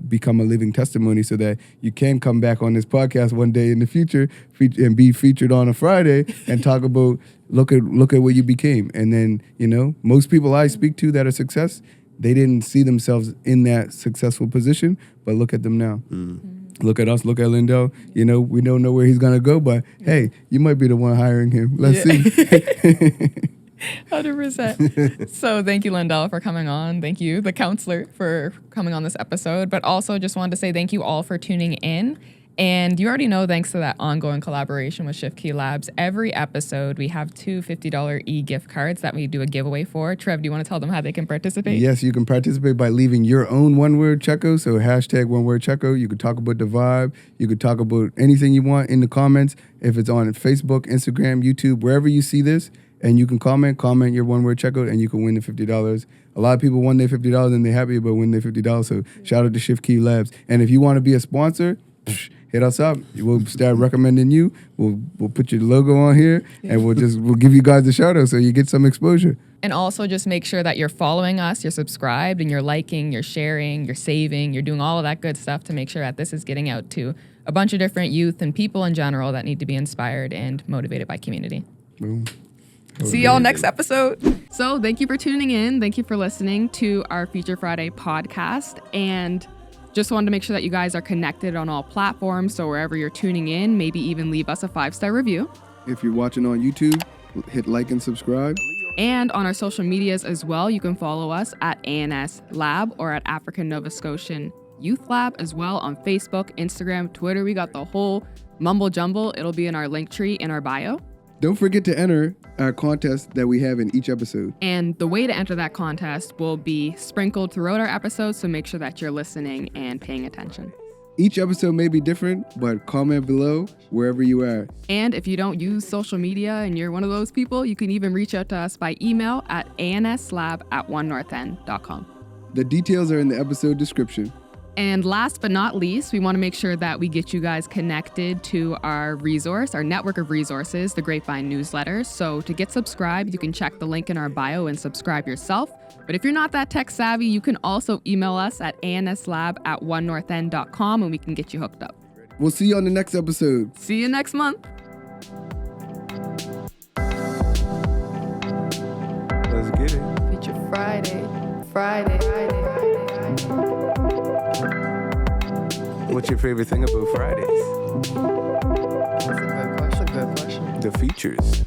become a living testimony, so that you can come back on this podcast one day in the future and be featured on a Friday and talk about look at what you became. And then most people I speak to that are success, they didn't see themselves in that successful position, but look at them now. Look at us, look at Lindell. We don't know where he's going to go, but hey, you might be the one hiring him. Let's see. 100%. So thank you, Lindell, for coming on. Thank you, the councillor, for coming on this episode. But also just wanted to say thank you all for tuning in. And you already know, thanks to that ongoing collaboration with Shift Key Labs, every episode we have 2 $50 e-gift cards that we do a giveaway for. Trev, do you want to tell them how they can participate? Yes, you can participate by leaving your own one-word checkout. So hashtag one-word checkout. You could talk about the vibe. You could talk about anything you want in the comments. If it's on Facebook, Instagram, YouTube, wherever you see this, and you can comment your one-word checkout, and you can win the $50. A lot of people won their $50 and they're happy about winning their $50. So shout out to Shift Key Labs. And if you want to be a sponsor, hit us up. We'll start recommending you. We'll put your logo on here, and we'll give you guys a shout out so you get some exposure. And also just make sure that you're following us, you're subscribed, and you're liking, you're sharing, you're saving, you're doing all of that good stuff to make sure that this is getting out to a bunch of different youth and people in general that need to be inspired and motivated by community. Boom. See y'all next episode. So thank you for tuning in. Thank you for listening to our Feature Friday podcast. And just wanted to make sure that you guys are connected on all platforms. So wherever you're tuning in, maybe even leave us a 5-star review. If you're watching on YouTube, hit like and subscribe. And on our social medias as well, you can follow us at ANS Lab or at African Nova Scotian Youth Lab as well on Facebook, Instagram, Twitter. We got the whole mumble jumble. It'll be in our link tree in our bio. Don't forget to enter our contest that we have in each episode. And the way to enter that contest will be sprinkled throughout our episodes, so make sure that you're listening and paying attention. Each episode may be different, but comment below wherever you are. And if you don't use social media and you're one of those people, you can even reach out to us by email at anslab@onenorthend.com. The details are in the episode description. And last but not least, we want to make sure that we get you guys connected to our resource, our network of resources, the Grapevine newsletter. So to get subscribed, you can check the link in our bio and subscribe yourself. But if you're not that tech savvy, you can also email us at anslab@onenorthend.com and we can get you hooked up. We'll see you on the next episode. See you next month. Let's get it. Feature Friday. Friday. What's your favorite thing about Fridays? That's a good question. The features.